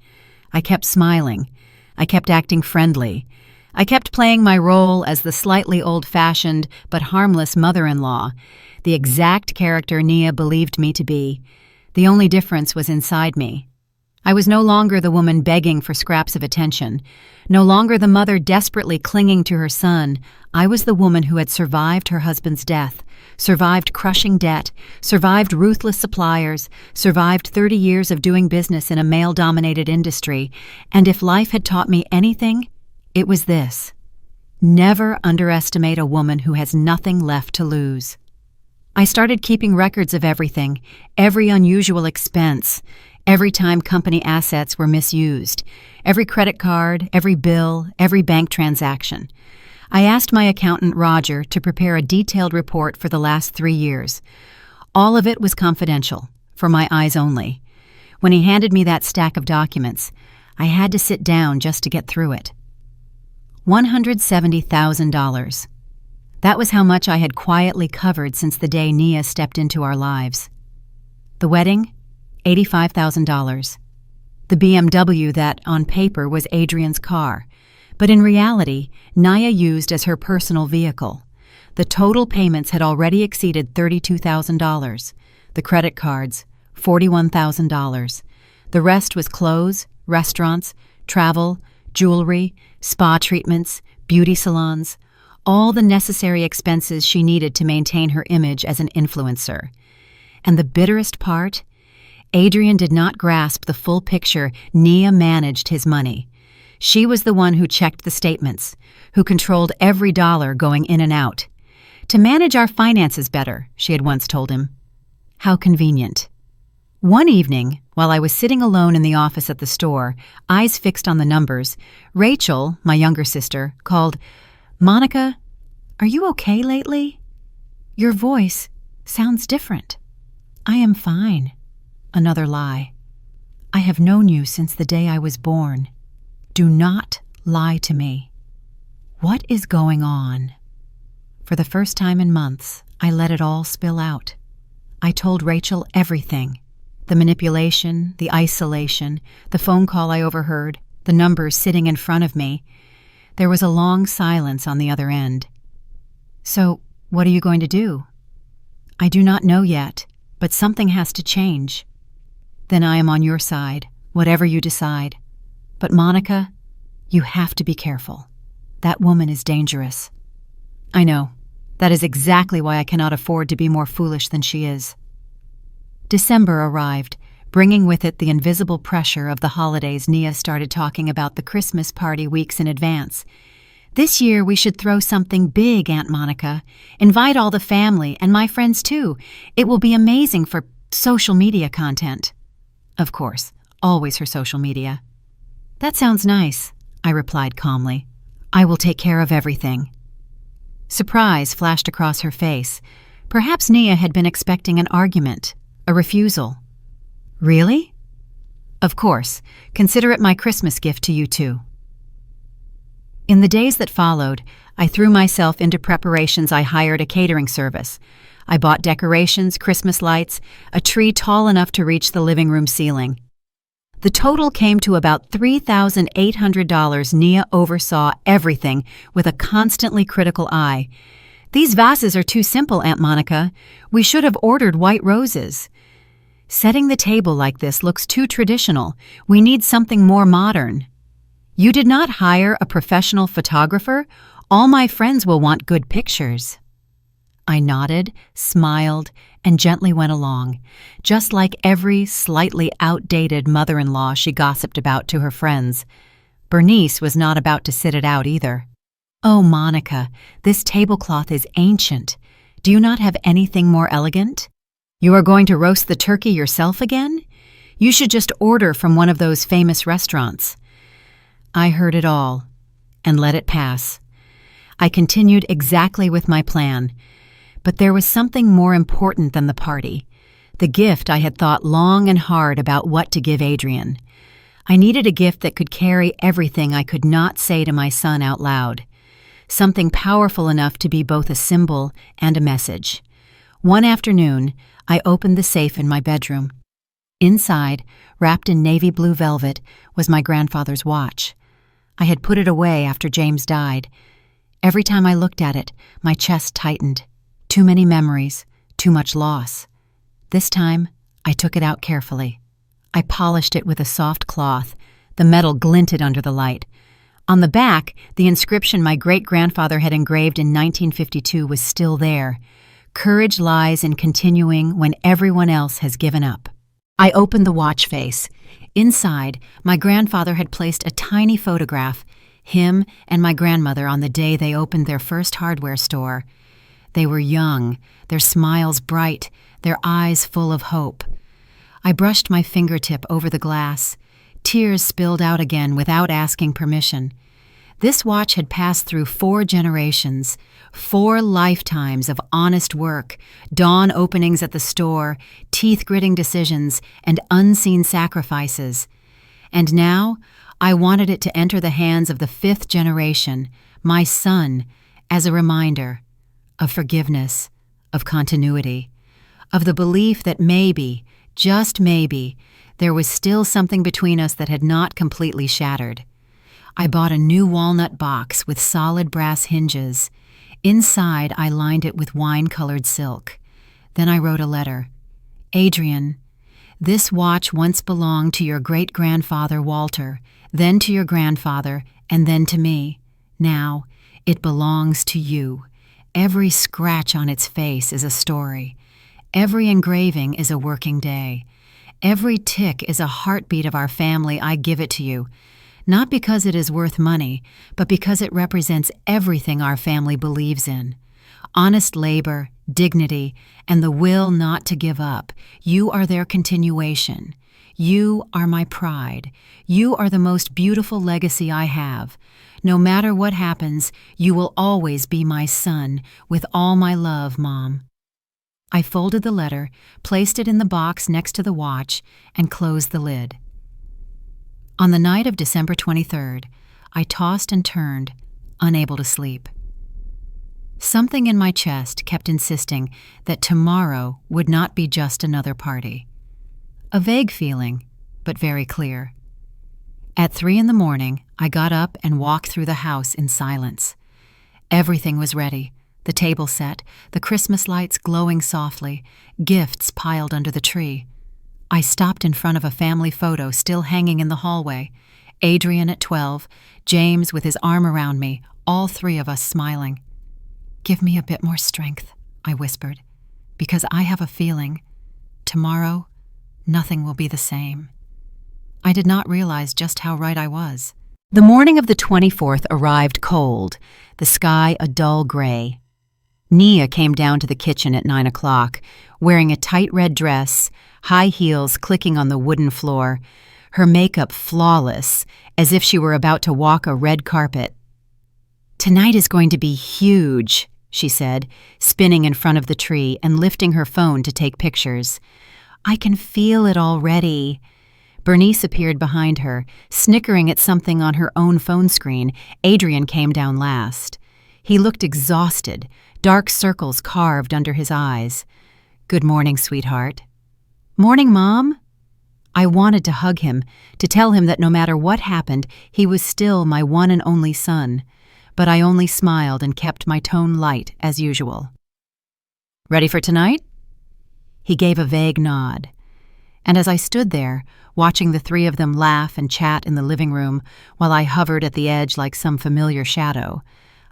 I kept smiling. I kept acting friendly. I kept playing my role as the slightly old-fashioned but harmless mother-in-law, the exact character Nia believed me to be. The only difference was inside me. I was no longer the woman begging for scraps of attention, no longer the mother desperately clinging to her son. I was the woman who had survived her husband's death, survived crushing debt, survived ruthless suppliers, survived 30 years of doing business in a male-dominated industry, and if life had taught me anything, it was this: never underestimate a woman who has nothing left to lose. I started keeping records of everything, every unusual expense, every time company assets were misused, every credit card, every bill, every bank transaction. I asked my accountant, Roger, to prepare a detailed report for the last 3 years. All of it was confidential, for my eyes only. When he handed me that stack of documents, I had to sit down just to get through it. $170,000. That was how much I had quietly covered since the day Nia stepped into our lives. The wedding? $85,000. The BMW that, on paper, was Adrian's car, but in reality, Nia used as her personal vehicle. The total payments had already exceeded $32,000. The credit cards, $41,000. The rest was clothes, restaurants, travel, jewelry, spa treatments, beauty salons, all the necessary expenses she needed to maintain her image as an influencer. And the bitterest part? Adrian did not grasp the full picture. Nia managed his money. She was the one who checked the statements, who controlled every dollar going in and out. "To manage our finances better," she had once told him. How convenient. One evening, While I was sitting alone in the office at the store, eyes fixed on the numbers, Rachel, my younger sister, called, "Monica, are you okay lately? Your voice sounds different." "I am fine." Another lie. "I have known you since the day I was born. Do not lie to me." What is going on? For the first time in months, I let it all spill out. I told Rachel everything. The manipulation, the isolation, the phone call I overheard, the numbers sitting in front of me. There was a long silence on the other end. "So, what are you going to do?" "I do not know yet, but something has to change." "Then I am on your side, whatever you decide. But Monica, you have to be careful. That woman is dangerous." "I know. That is exactly why I cannot afford to be more foolish than she is." December arrived, bringing with it the invisible pressure of the holidays. Nia started talking about the Christmas party weeks in advance. "This year we should throw something big, Aunt Monica. Invite all the family, and my friends too. It will be amazing for social media content." Of course, always her social media. "That sounds nice," I replied calmly. "I will take care of everything." Surprise flashed across her face. Perhaps Nia had been expecting an argument, a refusal. "Really?" "Of course. Consider it my Christmas gift to you too." In the days that followed, I threw myself into preparations. I hired a catering service. I bought decorations, Christmas lights, a tree tall enough to reach the living room ceiling. The total came to about $3,800. Nia oversaw everything with a constantly critical eye. "These vases are too simple, Aunt Monica. We should have ordered white roses. Setting the table like this looks too traditional. We need something more modern." "You did not hire a professional photographer? All my friends will want good pictures." I nodded, smiled, and gently went along, just like every slightly outdated mother-in-law she gossiped about to her friends. Bernice was not about to sit it out either. "Oh, Monica, this tablecloth is ancient. Do you not have anything more elegant? You are going to roast the turkey yourself again? You should just order from one of those famous restaurants." I heard it all and let it pass. I continued exactly with my plan. But there was something more important than the party. The gift. I had thought long and hard about what to give Adrian. I needed a gift that could carry everything I could not say to my son out loud. Something powerful enough to be both a symbol and a message. One afternoon, I opened the safe in my bedroom. Inside, wrapped in navy blue velvet, was my grandfather's watch. I had put it away after James died. Every time I looked at it, my chest tightened. Too many memories, too much loss. This time, I took it out carefully. I polished it with a soft cloth. The metal glinted under the light. On the back, the inscription my great-grandfather had engraved in 1952 was still there. "Courage lies in continuing when everyone else has given up." I opened the watch face. Inside, my grandfather had placed a tiny photograph, him and my grandmother on the day they opened their first hardware store. They were young, their smiles bright, their eyes full of hope. I brushed my fingertip over the glass. Tears spilled out again without asking permission. This watch had passed through 4 generations, 4 lifetimes of honest work, dawn openings at the store, teeth-gritting decisions, and unseen sacrifices. And now, I wanted it to enter the hands of the 5th generation, my son, as a reminder of forgiveness, of continuity, of the belief that maybe, just maybe, there was still something between us that had not completely shattered. I bought a new walnut box with solid brass hinges. Inside, I lined it with wine-colored silk. Then I wrote a letter. "Adrian, this watch once belonged to your great-grandfather Walter, then to your grandfather, and then to me. Now, it belongs to you. Every scratch on its face is a story. Every engraving is a working day. Every tick is a heartbeat of our family. I give it to you, not because it is worth money, but because it represents everything our family believes in. Honest labor, dignity, and the will not to give up. You are their continuation. You are my pride. You are the most beautiful legacy I have. No matter what happens, you will always be my son, with all my love, Mom." I folded the letter, placed it in the box next to the watch, and closed the lid. On the night of December 23rd, I tossed and turned, unable to sleep. Something in my chest kept insisting that tomorrow would not be just another party. A vague feeling, but very clear. At 3 in the morning, I got up and walked through the house in silence. Everything was ready. The table set, the Christmas lights glowing softly, gifts piled under the tree. I stopped in front of a family photo still hanging in the hallway. Adrian at 12, James with his arm around me, all three of us smiling. "Give me a bit more strength," I whispered, "because I have a feeling tomorrow nothing will be the same." I did not realize just how right I was. The morning of the 24th arrived cold, the sky a dull gray. Nia came down to the kitchen at 9 o'clock, wearing a tight red dress, high heels clicking on the wooden floor, her makeup flawless, as if she were about to walk a red carpet. "Tonight is going to be huge," she said, spinning in front of the tree and lifting her phone to take pictures. "I can feel it already." Bernice appeared behind her, snickering at something on her own phone screen. Adrian came down last. He looked exhausted, dark circles carved under his eyes. "Good morning, sweetheart." "Morning, Mom." I wanted to hug him, to tell him that no matter what happened, he was still my one and only son, but I only smiled and kept my tone light as usual. "Ready for tonight?" He gave a vague nod. And as I stood there, watching the three of them laugh and chat in the living room while I hovered at the edge like some familiar shadow,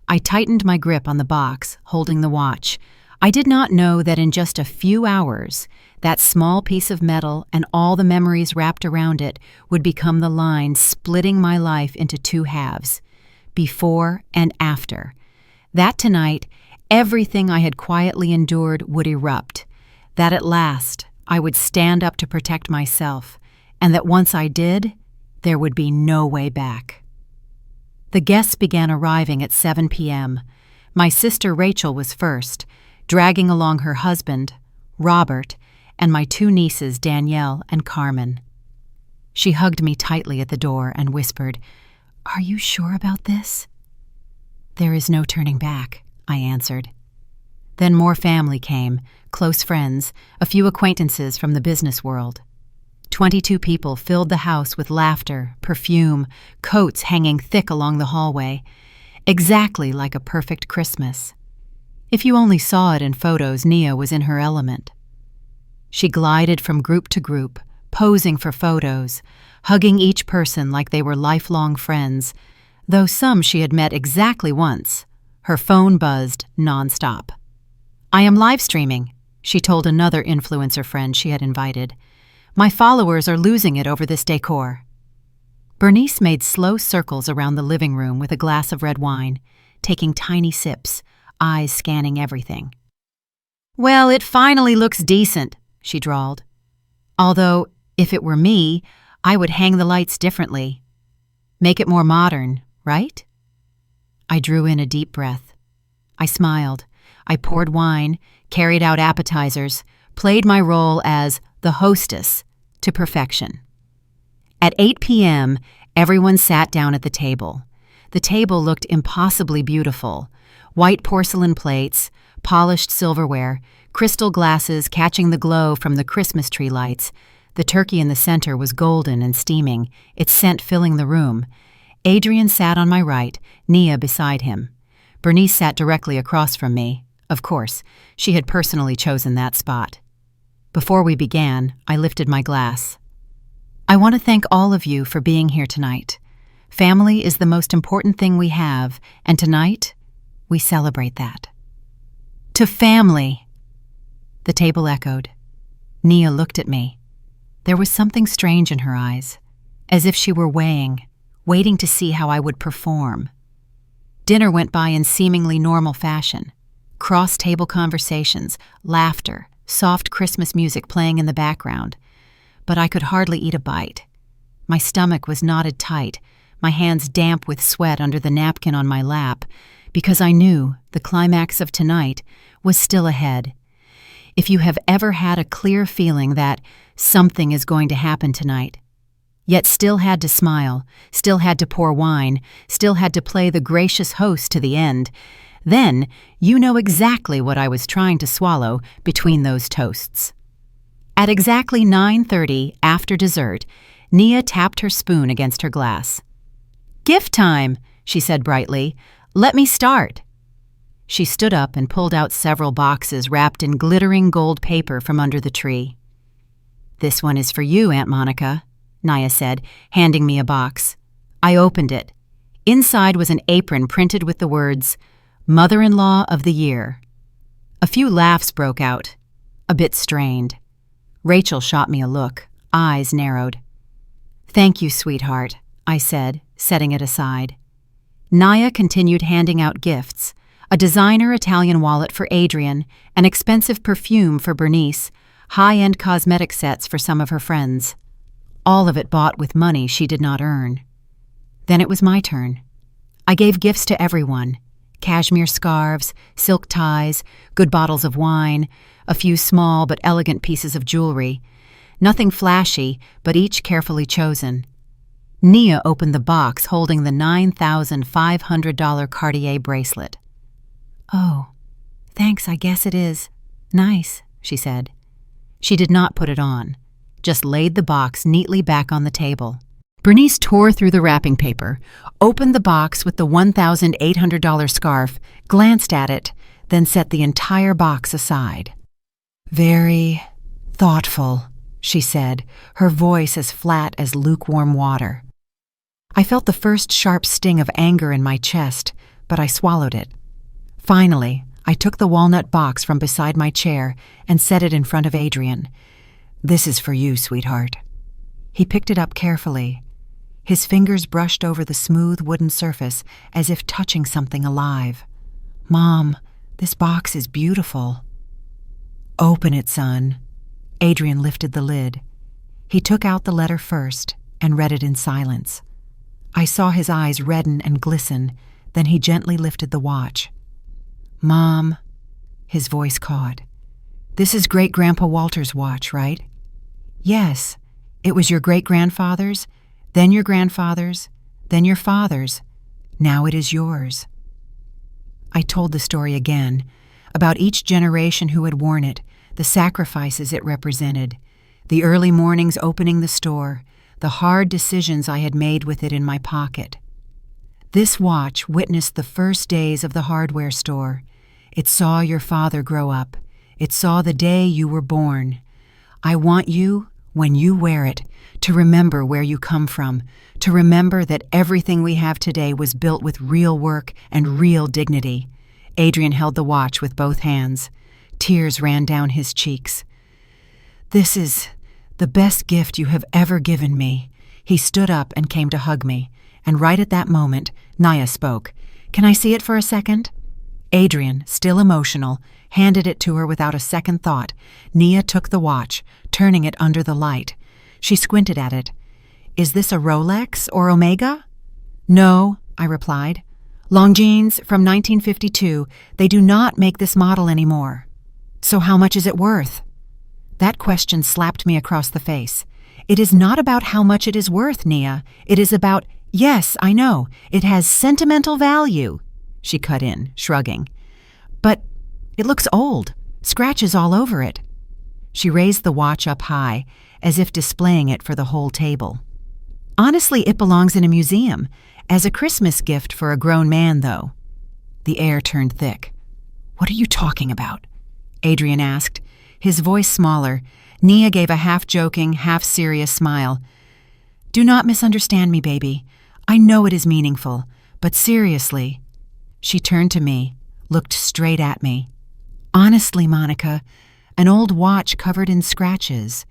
I tightened my grip on the box, holding the watch. I did not know that in just a few hours, that small piece of metal and all the memories wrapped around it would become the line splitting my life into two halves, before and after. That tonight, everything I had quietly endured would erupt, that at last I would stand up to protect myself, and that once I did, there would be no way back. The guests began arriving at 7 p.m. My sister Rachel was first, dragging along her husband, Robert, and my two nieces Danielle and Carmen. She hugged me tightly at the door and whispered, "Are you sure about this?" "There is no turning back," I answered. Then more family came, close friends, a few acquaintances from the business world. 22 people filled the house with laughter, perfume, coats hanging thick along the hallway, exactly like a perfect Christmas. If you only saw it in photos, Nia was in her element. She glided from group to group, posing for photos, hugging each person like they were lifelong friends, though some she had met exactly once. Her phone buzzed nonstop. "I am live streaming," she told another influencer friend she had invited. "My followers are losing it over this decor." Bernice made slow circles around the living room with a glass of red wine, taking tiny sips, eyes scanning everything. "Well, it finally looks decent," she drawled. "Although, if it were me, I would hang the lights differently. Make it more modern, right?" I drew in a deep breath. I smiled. I poured wine, carried out appetizers, played my role as the hostess to perfection. At 8 p.m., everyone sat down at the table. The table looked impossibly beautiful. White porcelain plates, polished silverware, crystal glasses catching the glow from the Christmas tree lights. The turkey in the center was golden and steaming, its scent filling the room. Adrian sat on my right, Nia beside him. Bernice sat directly across from me. Of course, she had personally chosen that spot. Before we began, I lifted my glass. "I want to thank all of you for being here tonight. Family is the most important thing we have, and tonight, we celebrate that." "To family!" The table echoed. Nia looked at me. There was something strange in her eyes, as if she were weighing, waiting to see how I would perform. Dinner went by in seemingly normal fashion. Cross-table conversations, laughter, soft Christmas music playing in the background. but I could hardly eat a bite. My stomach was knotted tight, my hands damp with sweat under the napkin on my lap, because I knew the climax of tonight was still ahead. If you have ever had a clear feeling that something is going to happen tonight, yet still had to smile, still had to pour wine, still had to play the gracious host to the end, then you know exactly what I was trying to swallow between those toasts. At exactly 9:30 after dessert, Nia tapped her spoon against her glass. "Gift time," she said brightly. "Let me start." She stood up and pulled out several boxes wrapped in glittering gold paper from under the tree. "This one is for you, Aunt Monica," Nia said, handing me a box. I opened it. Inside was an apron printed with the words, "Mother-in-law of the Year." A few laughs broke out, a bit strained. Rachel shot me a look, eyes narrowed. "Thank you, sweetheart," I said, setting it aside. Nia continued handing out gifts, a designer Italian wallet for Adrian, an expensive perfume for Bernice, high-end cosmetic sets for some of her friends. All of it bought with money she did not earn. Then it was my turn. I gave gifts to everyone: cashmere scarves, silk ties, good bottles of wine, a few small but elegant pieces of jewelry. Nothing flashy, but each carefully chosen. Nia opened the box holding the $9,500 Cartier bracelet. "Oh, thanks, I guess it is. Nice," she said. She did not put it on, just laid the box neatly back on the table. Bernice tore through the wrapping paper, opened the box with the $1,800 scarf, glanced at it, then set the entire box aside. "Very thoughtful," she said, her voice as flat as lukewarm water. I felt the first sharp sting of anger in my chest, but I swallowed it. Finally, I took the walnut box from beside my chair and set it in front of Adrian. "This is for you, sweetheart." He picked it up carefully. His fingers brushed over the smooth wooden surface as if touching something alive. "Mom, this box is beautiful." "Open it, son." Adrian lifted the lid. He took out the letter first and read it in silence. I saw his eyes redden and glisten, then he gently lifted the watch. "Mom," his voice caught. "This is Great-Grandpa Walter's watch, right?" "Yes. It was your great-grandfather's, then your grandfather's, then your father's. Now it is yours." I told the story again, about each generation who had worn it, the sacrifices it represented, the early mornings opening the store, the hard decisions I had made with it in my pocket. This watch witnessed the first days of the hardware store. It saw your father grow up. It saw the day you were born. I want you, when you wear it, to remember where you come from, to remember that everything we have today was built with real work and real dignity. Adrian held the watch with both hands. Tears ran down his cheeks. "This is the best gift you have ever given me." He stood up and came to hug me, and right at that moment, Nia spoke. "Can I see it for a second?" Adrian, still emotional, handed it to her without a second thought. Nia took the watch, turning it under the light. She squinted at it. "Is this a Rolex or Omega?" "No," I replied. "Longines from 1952. They do not make this model anymore." "So how much is it worth?" That question slapped me across the face. "It is not about how much it is worth, Nia. It is about, yes, I know, it has sentimental value." She cut in, shrugging. "But it looks old, scratches all over it." She raised the watch up high, as if displaying it for the whole table. "Honestly, it belongs in a museum, as a Christmas gift for a grown man, though." The air turned thick. "What are you talking about?" Adrian asked, his voice smaller. Nia gave a half-joking, half-serious smile. "Do not misunderstand me, baby. I know it is meaningful, but seriously." She turned to me, looked straight at me. "Honestly, Monica, an old watch covered in scratches.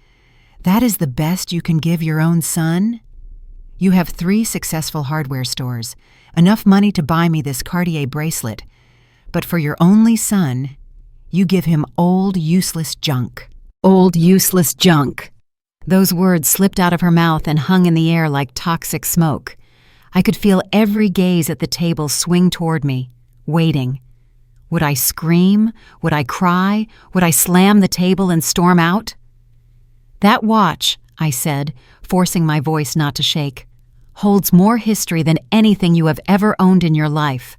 That is the best you can give your own son? You have 3 successful hardware stores, enough money to buy me this Cartier bracelet. But for your only son, you give him old, useless junk." Old, useless junk. Those words slipped out of her mouth and hung in the air like toxic smoke. I could feel every gaze at the table swing toward me, waiting. Would I scream? Would I cry? Would I slam the table and storm out? "That watch," I said, forcing my voice not to shake, "holds more history than anything you have ever owned in your life."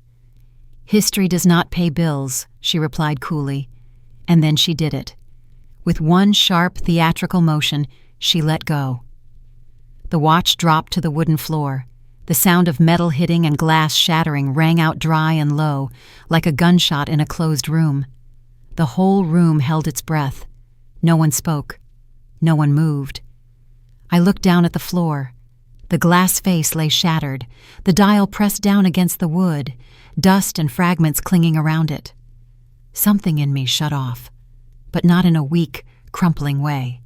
"History does not pay bills," she replied coolly, and then she did it. With one sharp, theatrical motion, she let go. The watch dropped to the wooden floor. The sound of metal hitting and glass shattering rang out dry and low, like a gunshot in a closed room. The whole room held its breath. No one spoke. No one moved. I looked down at the floor. The glass face lay shattered, the dial pressed down against the wood, dust and fragments clinging around it. Something in me shut off, but not in a weak, crumpling way.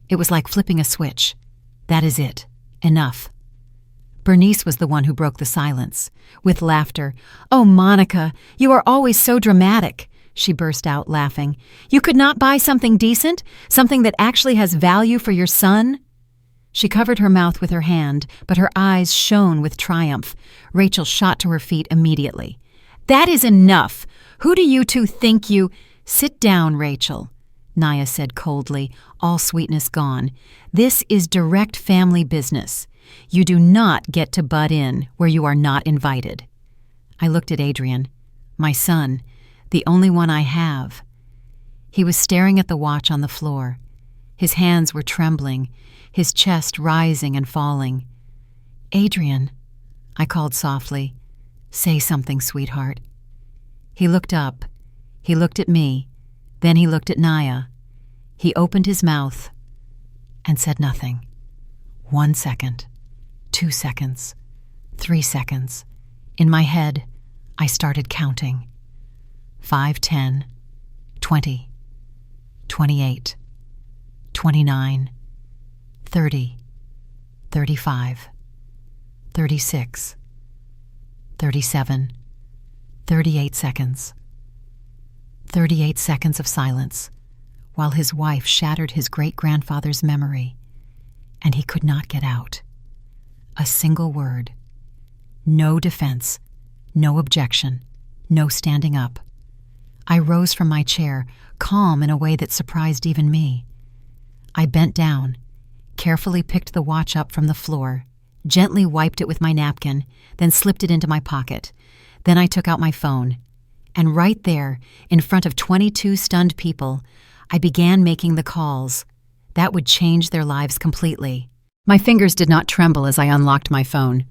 It was like flipping a switch. That is it. Enough. Bernice was the one who broke the silence. With laughter. "Oh, Monica, you are always so dramatic," she burst out, laughing. "You could not buy something decent? Something that actually has value for your son?" She covered her mouth with her hand, but her eyes shone with triumph. Rachel shot to her feet immediately. "That is enough! Who do you two think you—" "Sit down, Rachel," Naya said coldly, all sweetness gone. "This is direct family business. You do not get to butt in where you are not invited." I looked at Adrian, my son, the only one I have. He was staring at the watch on the floor. His hands were trembling, his chest rising and falling. "Adrian," I called softly, "say something, sweetheart." He looked up. He looked at me. Then he looked at Naya. He opened his mouth and said nothing. 1 second. 2 seconds, 3 seconds. In my head, I started counting. 5, 10, 20, 28, 29, 30, 35, 36, 37, 38 seconds. 38 seconds of silence, while his wife shattered his great-grandfather's memory, and he could not get out. A single word. No defense, no objection, no standing up. I rose from my chair, calm in a way that surprised even me. I bent down, carefully picked the watch up from the floor, gently wiped it with my napkin, then slipped it into my pocket. Then I took out my phone, and right there, in front of 22 stunned people, I began making the calls. That would change their lives completely. My fingers did not tremble as I unlocked my phone.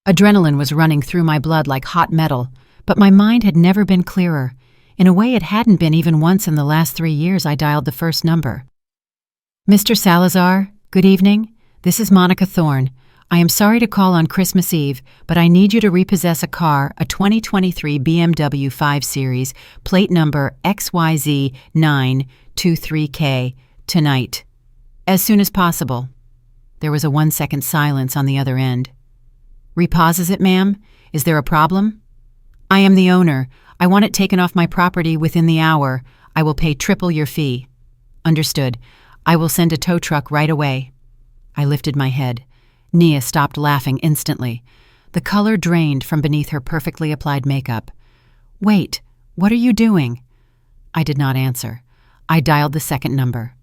Adrenaline was running through my blood like hot metal, but my mind had never been clearer. In a way it hadn't been even once in the last 3 years I dialed the first number. "Mr. Salazar, good evening. This is Monica Thorne. I am sorry to call on Christmas Eve, but I need you to repossess a car, a 2023 BMW 5 Series, plate number XYZ923K, tonight. As soon as possible." There was a 1-second silence on the other end. "Reposes it, ma'am? Is there a problem?" "I am the owner. I want it taken off my property within the hour. I will pay triple your fee." "Understood. I will send a tow truck right away." I lifted my head. Nia stopped laughing instantly. The color drained from beneath her perfectly applied makeup. "Wait, what are you doing?" I did not answer. I dialed the second number.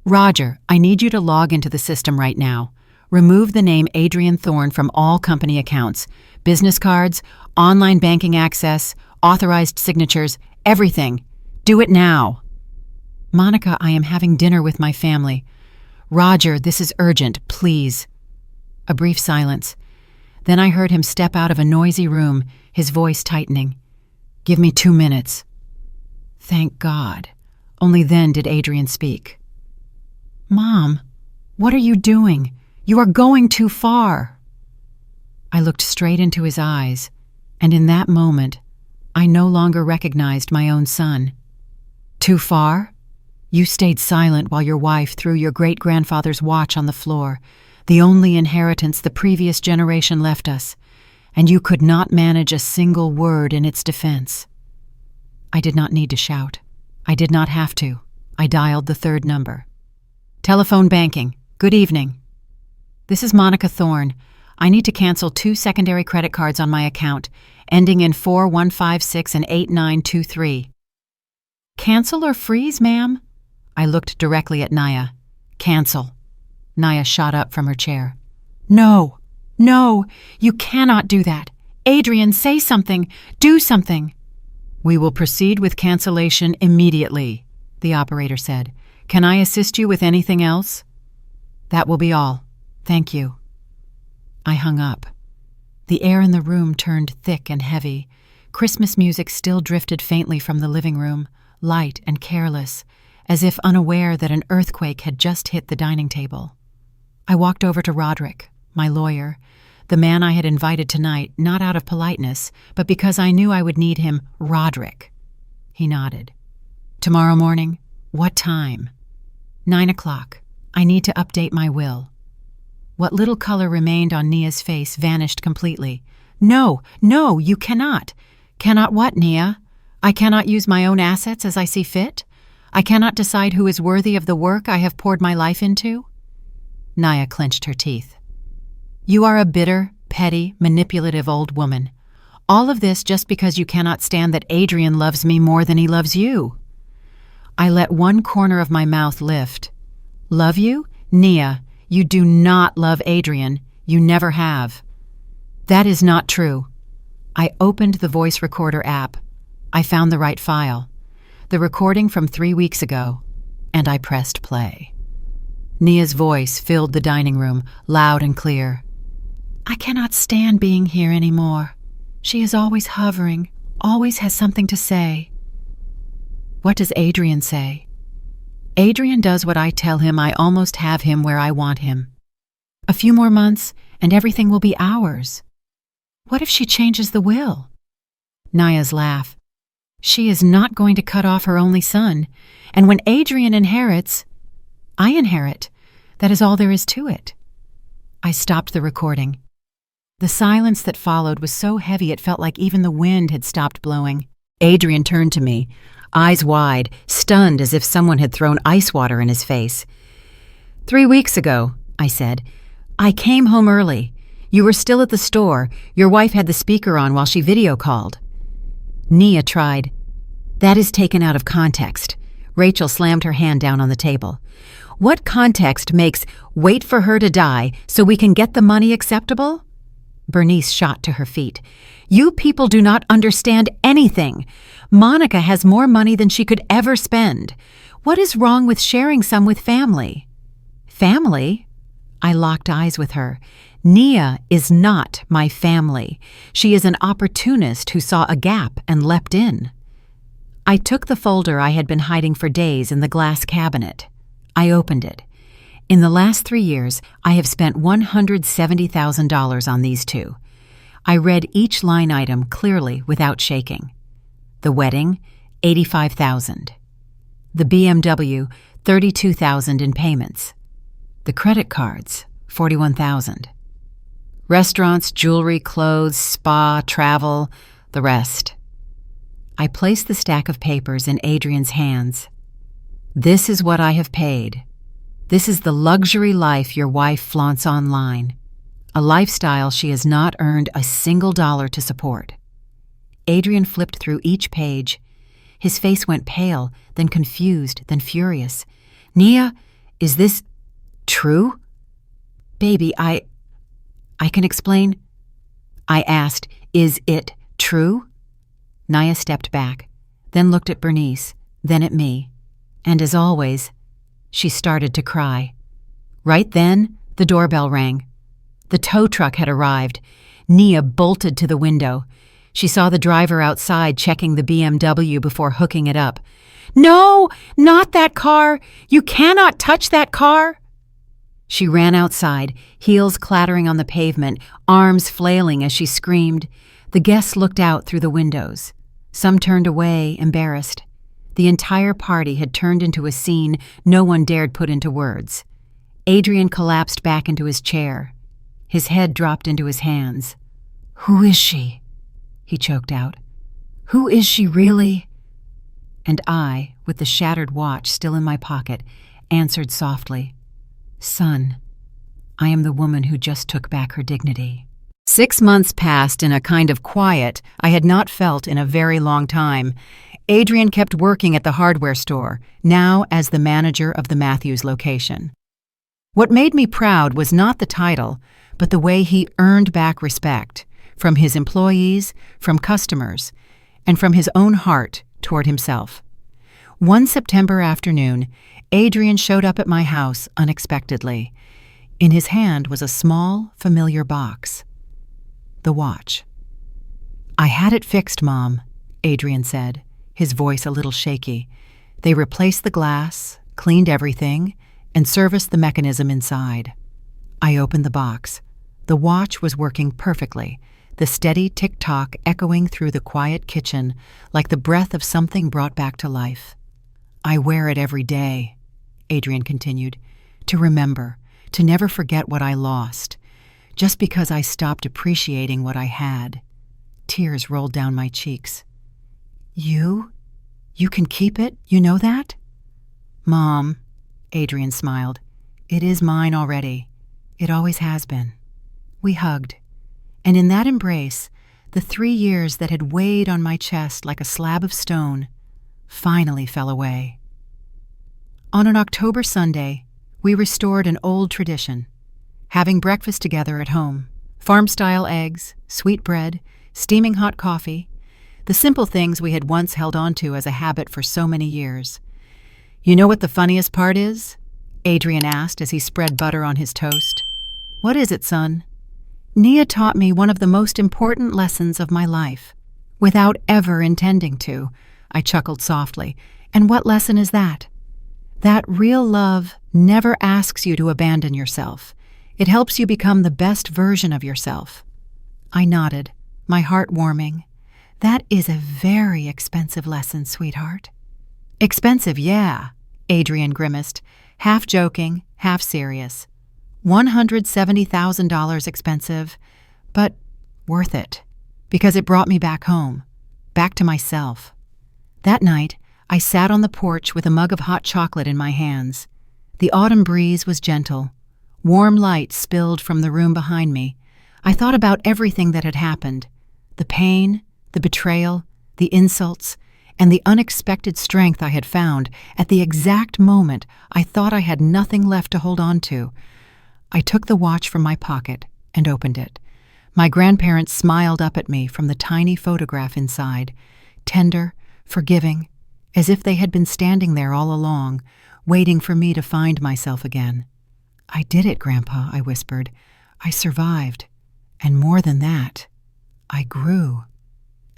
"Roger, I need you to log into the system right now. Remove the name Adrian Thorne from all company accounts, business cards, online banking access, authorized signatures, everything. Do it now." "Monica, I am having dinner with my family." "Roger, this is urgent, please." A brief silence. Then I heard him step out of a noisy room, his voice tightening. "Give me 2 minutes." Thank God. Only then did Adrian speak. "Mom, what are you doing? You are going too far." I looked straight into his eyes, and in that moment, I no longer recognized my own son. "Too far? You stayed silent while your wife threw your great-grandfather's watch on the floor, the only inheritance the previous generation left us, and you could not manage a single word in its defense." I did not need to shout. I did not have to. I dialed the third number. "Telephone banking. Good evening. This is Monica Thorne. I need to cancel 2 secondary credit cards on my account, ending in 4156 and 8923. Cancel or freeze, ma'am? I looked directly at Naya. Cancel. Naya shot up from her chair. No, you cannot do that. Adrian, say something. Do something. We will proceed with cancellation immediately, the operator said. Can I assist you with anything else? That will be all. Thank you. I hung up. The air in the room turned thick and heavy. Christmas music still drifted faintly from the living room, light and careless, as if unaware that an earthquake had just hit the dining table. I walked over to Roderick, my lawyer, the man I had invited tonight, not out of politeness, but because I knew I would need him. Roderick. He nodded. Tomorrow morning? What time? 9 o'clock. I need to update my will. What little color remained on Nia's face vanished completely. No, you cannot. Cannot what, Nia? I cannot use my own assets as I see fit? I cannot decide who is worthy of the work I have poured my life into? Nia clenched her teeth. You are a bitter, petty, manipulative old woman. All of this just because you cannot stand that Adrian loves me more than he loves you. I let one corner of my mouth lift. Love you? Nia, you do not love Adrian. You never have. That is not true. I opened the voice recorder app. I found the right file. The recording from 3 weeks ago. And I pressed play. Nia's voice filled the dining room, loud and clear. I cannot stand being here anymore. She is always hovering, always has something to say. What does Adrian say? Adrian does what I tell him. I almost have him where I want him. A few more months, and everything will be ours. What if she changes the will? Nia's laugh. She is not going to cut off her only son, and when Adrian inherits, I inherit. That is all there is to it. I stopped the recording. The silence that followed was so heavy it felt like even the wind had stopped blowing. Adrian turned to me, eyes wide, stunned as if someone had thrown ice water in his face. 3 weeks ago, I said. I came home early. You were still at the store. Your wife had the speaker on while she video called. Nia tried. That is taken out of context. Rachel slammed her hand down on the table. What context makes wait for her to die so we can get the money acceptable? Bernice shot to her feet. You people do not understand anything. Monica has more money than she could ever spend. What is wrong with sharing some with family? Family? I locked eyes with her. Nia is not my family. She is an opportunist who saw a gap and leapt in. I took the folder I had been hiding for days in the glass cabinet. I opened it. In the last 3 years, I have spent $170,000 on these two. I read each line item clearly without shaking. The wedding, $85,000. The BMW, $32,000 in payments. The credit cards, $41,000. Restaurants, jewelry, clothes, spa, travel, the rest. I placed the stack of papers in Adrian's hands. This is what I have paid. This is the luxury life your wife flaunts online, a lifestyle she has not earned a single dollar to support. Adrian flipped through each page. His face went pale, then confused, then furious. Nia, is this true? Baby, I can explain. I asked, is it true? Nia stepped back, then looked at Bernice, then at me. And as always, she started to cry. Right then, the doorbell rang. The tow truck had arrived. Nia bolted to the window. She saw the driver outside checking the BMW before hooking it up. No, not that car! You cannot touch that car! She ran outside, heels clattering on the pavement, arms flailing as she screamed. The guests looked out through the windows. Some turned away, embarrassed. The entire party had turned into a scene no one dared put into words. Adrian collapsed back into his chair. His head dropped into his hands. Who is she? He choked out. Who is she really? And I, with the shattered watch still in my pocket, answered softly. "Son, I am the woman who just took back her dignity." 6 months passed in a kind of quiet I had not felt in a very long time. Adrian kept working at the hardware store, now as the manager of the Matthews location. What made me proud was not the title, but the way he earned back respect, from his employees, from customers, and from his own heart toward himself. One September afternoon, Adrian showed up at my house unexpectedly. In his hand was a small, familiar box. The watch. "I had it fixed, Mom," Adrian said, his voice a little shaky. "They replaced the glass, cleaned everything, and serviced the mechanism inside." I opened the box. The watch was working perfectly, the steady tick-tock echoing through the quiet kitchen like the breath of something brought back to life. "I wear it every day," Adrian continued, "to remember, to never forget what I lost, just because I stopped appreciating what I had." Tears rolled down my cheeks. You can keep it, you know that?" "Mom," Adrian smiled, "it is mine already. It always has been." We hugged, and in that embrace, the 3 years that had weighed on my chest like a slab of stone finally fell away. On an October Sunday, we restored an old tradition, having breakfast together at home. Farm-style eggs, sweet bread, steaming hot coffee, the simple things we had once held on to as a habit for so many years. "You know what the funniest part is?" Adrian asked as he spread butter on his toast. "What is it, son?" "Nia taught me one of the most important lessons of my life, without ever intending to," I chuckled softly. "And what lesson is that?" "That real love never asks you to abandon yourself. It helps you become the best version of yourself." I nodded, my heart warming. "That is a very expensive lesson, sweetheart." "Expensive, yeah," Adrian grimaced, half joking, half serious. $170,000 expensive, but worth it, because it brought me back home, back to myself. That night, I sat on the porch with a mug of hot chocolate in my hands. The autumn breeze was gentle. Warm light spilled from the room behind me. I thought about everything that had happened, the pain, the betrayal, the insults, and the unexpected strength I had found at the exact moment I thought I had nothing left to hold on to. I took the watch from my pocket and opened it. My grandparents smiled up at me from the tiny photograph inside, tender, forgiving, as if they had been standing there all along, waiting for me to find myself again. "I did it, Grandpa," I whispered. "I survived. And more than that, I grew."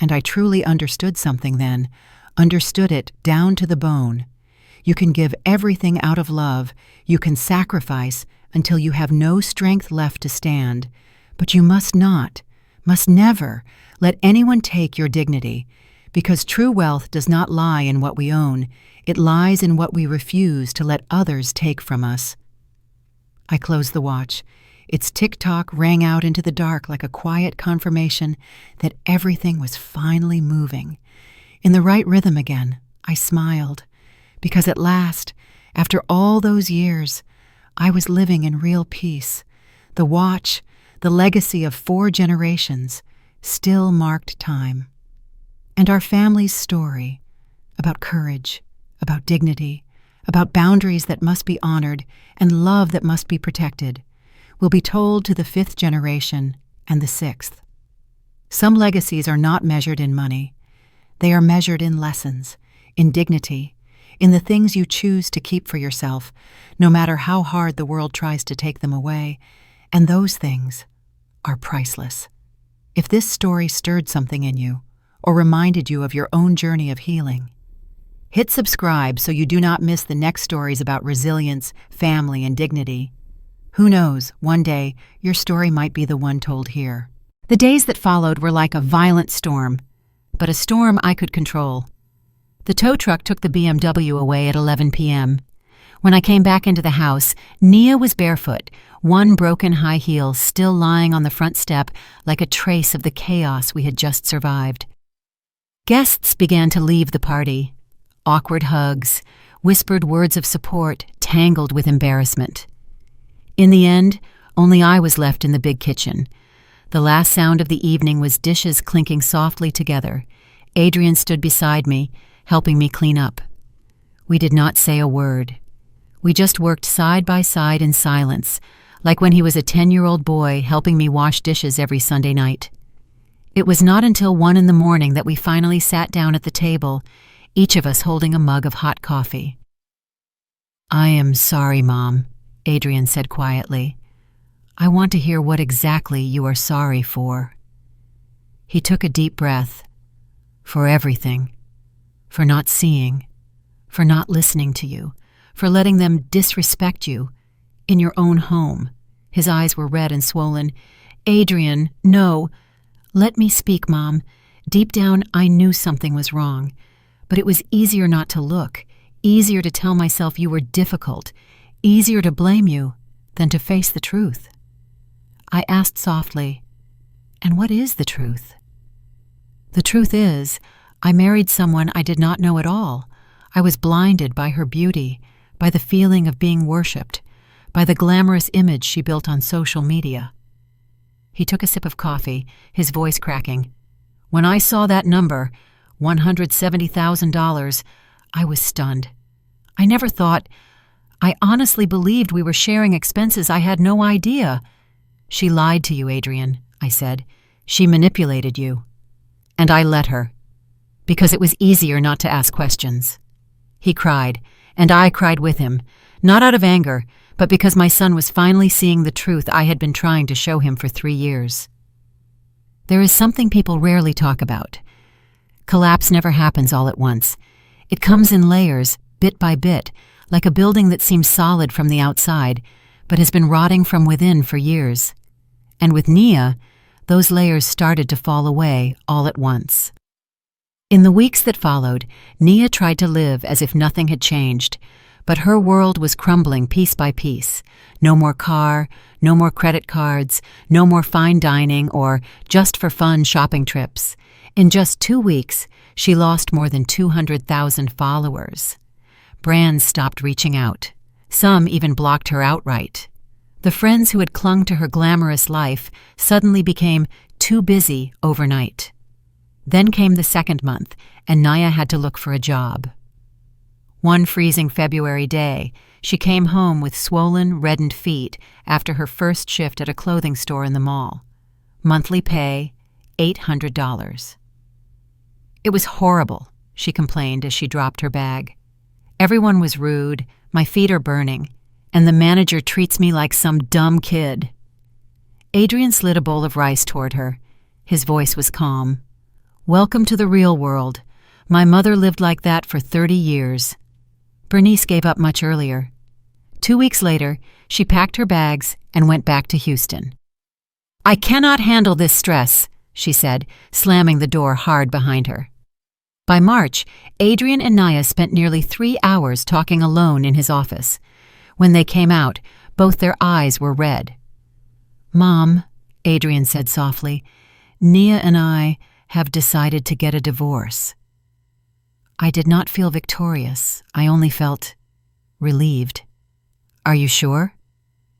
And I truly understood something then, understood it down to the bone. You can give everything out of love, you can sacrifice until you have no strength left to stand, but you must never let anyone take your dignity, because true wealth does not lie in what we own, it lies in what we refuse to let others take from us. I closed the watch. Its tick-tock rang out into the dark like a quiet confirmation that everything was finally moving. In the right rhythm again, I smiled, because at last, after all those years, I was living in real peace. The watch, the legacy of 4 generations, still marked time. And our family's story, about courage, about dignity, about boundaries that must be honored and love that must be protected, will be told to the 5th generation and the 6th. Some legacies are not measured in money. They are measured in lessons, in dignity, in the things you choose to keep for yourself, no matter how hard the world tries to take them away, and those things are priceless. If this story stirred something in you, or reminded you of your own journey of healing, hit subscribe so you do not miss the next stories about resilience, family, and dignity. Who knows, one day your story might be the one told here. The days that followed were like a violent storm, but a storm I could control. The tow truck took the BMW away at 11 p.m. When I came back into the house, Nia was barefoot, one broken high heel still lying on the front step like a trace of the chaos we had just survived. Guests began to leave the party. Awkward hugs, whispered words of support, tangled with embarrassment. In the end, only I was left in the big kitchen. The last sound of the evening was dishes clinking softly together. Adrian stood beside me, helping me clean up. We did not say a word. We just worked side by side in silence, like when he was a 10-year-old boy helping me wash dishes every Sunday night. It was not until 1 a.m. that we finally sat down at the table, each of us holding a mug of hot coffee. "I am sorry, Mom," Adrian said quietly. "I want to hear what exactly you are sorry for." He took a deep breath. "For everything. For not seeing. For not listening to you. For letting them disrespect you. In your own home." His eyes were red and swollen. "Adrian, no. Let me speak, Mom. Deep down, I knew something was wrong. But it was easier not to look. Easier to tell myself you were difficult. Easier to blame you than to face the truth." I asked softly, "And what is the truth?" "The truth is, I married someone I did not know at all. I was blinded by her beauty, by the feeling of being worshipped, by the glamorous image she built on social media." He took a sip of coffee, his voice cracking. "When I saw that number, $170,000, I was stunned. I never thought. I honestly believed we were sharing expenses. I had no idea." "She lied to you, Adrian," I said. "She manipulated you." And I let her, because it was easier not to ask questions. He cried, and I cried with him, not out of anger, but because my son was finally seeing the truth I had been trying to show him for 3 years. There is something people rarely talk about. Collapse never happens all at once. It comes in layers, bit by bit, like a building that seems solid from the outside, but has been rotting from within for years. And with Nia, those layers started to fall away all at once. In the weeks that followed, Nia tried to live as if nothing had changed, but her world was crumbling piece by piece. No more car, no more credit cards, no more fine dining or just-for-fun shopping trips. In just 2 weeks, she lost more than 200,000 followers. Brands stopped reaching out. Some even blocked her outright. The friends who had clung to her glamorous life suddenly became too busy overnight. Then came the second month, and Nia had to look for a job. One freezing February day, she came home with swollen, reddened feet after her first shift at a clothing store in the mall. Monthly pay, $800. "It was horrible," she complained as she dropped her bag. "Everyone was rude, my feet are burning, and the manager treats me like some dumb kid." Adrian slid a bowl of rice toward her. His voice was calm. "Welcome to the real world. My mother lived like that for 30 years. Bernice gave up much earlier. 2 weeks later, she packed her bags and went back to Houston. "I cannot handle this stress," she said, slamming the door hard behind her. By March, Adrian and Nia spent nearly 3 hours talking alone in his office. When they came out, both their eyes were red. "Mom," Adrian said softly, "Nia and I have decided to get a divorce." I did not feel victorious. I only felt relieved. "Are you sure?"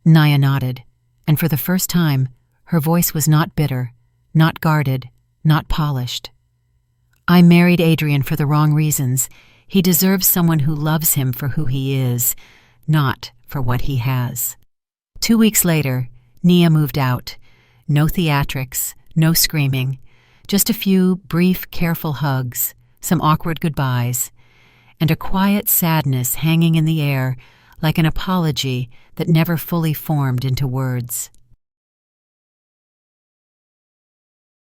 Nia nodded, and for the first time, her voice was not bitter, not guarded, not polished. "I married Adrian for the wrong reasons. He deserves someone who loves him for who he is, not for what he has." 2 weeks later, Nia moved out. No theatrics, no screaming, just a few brief, careful hugs, some awkward goodbyes, and a quiet sadness hanging in the air like an apology that never fully formed into words.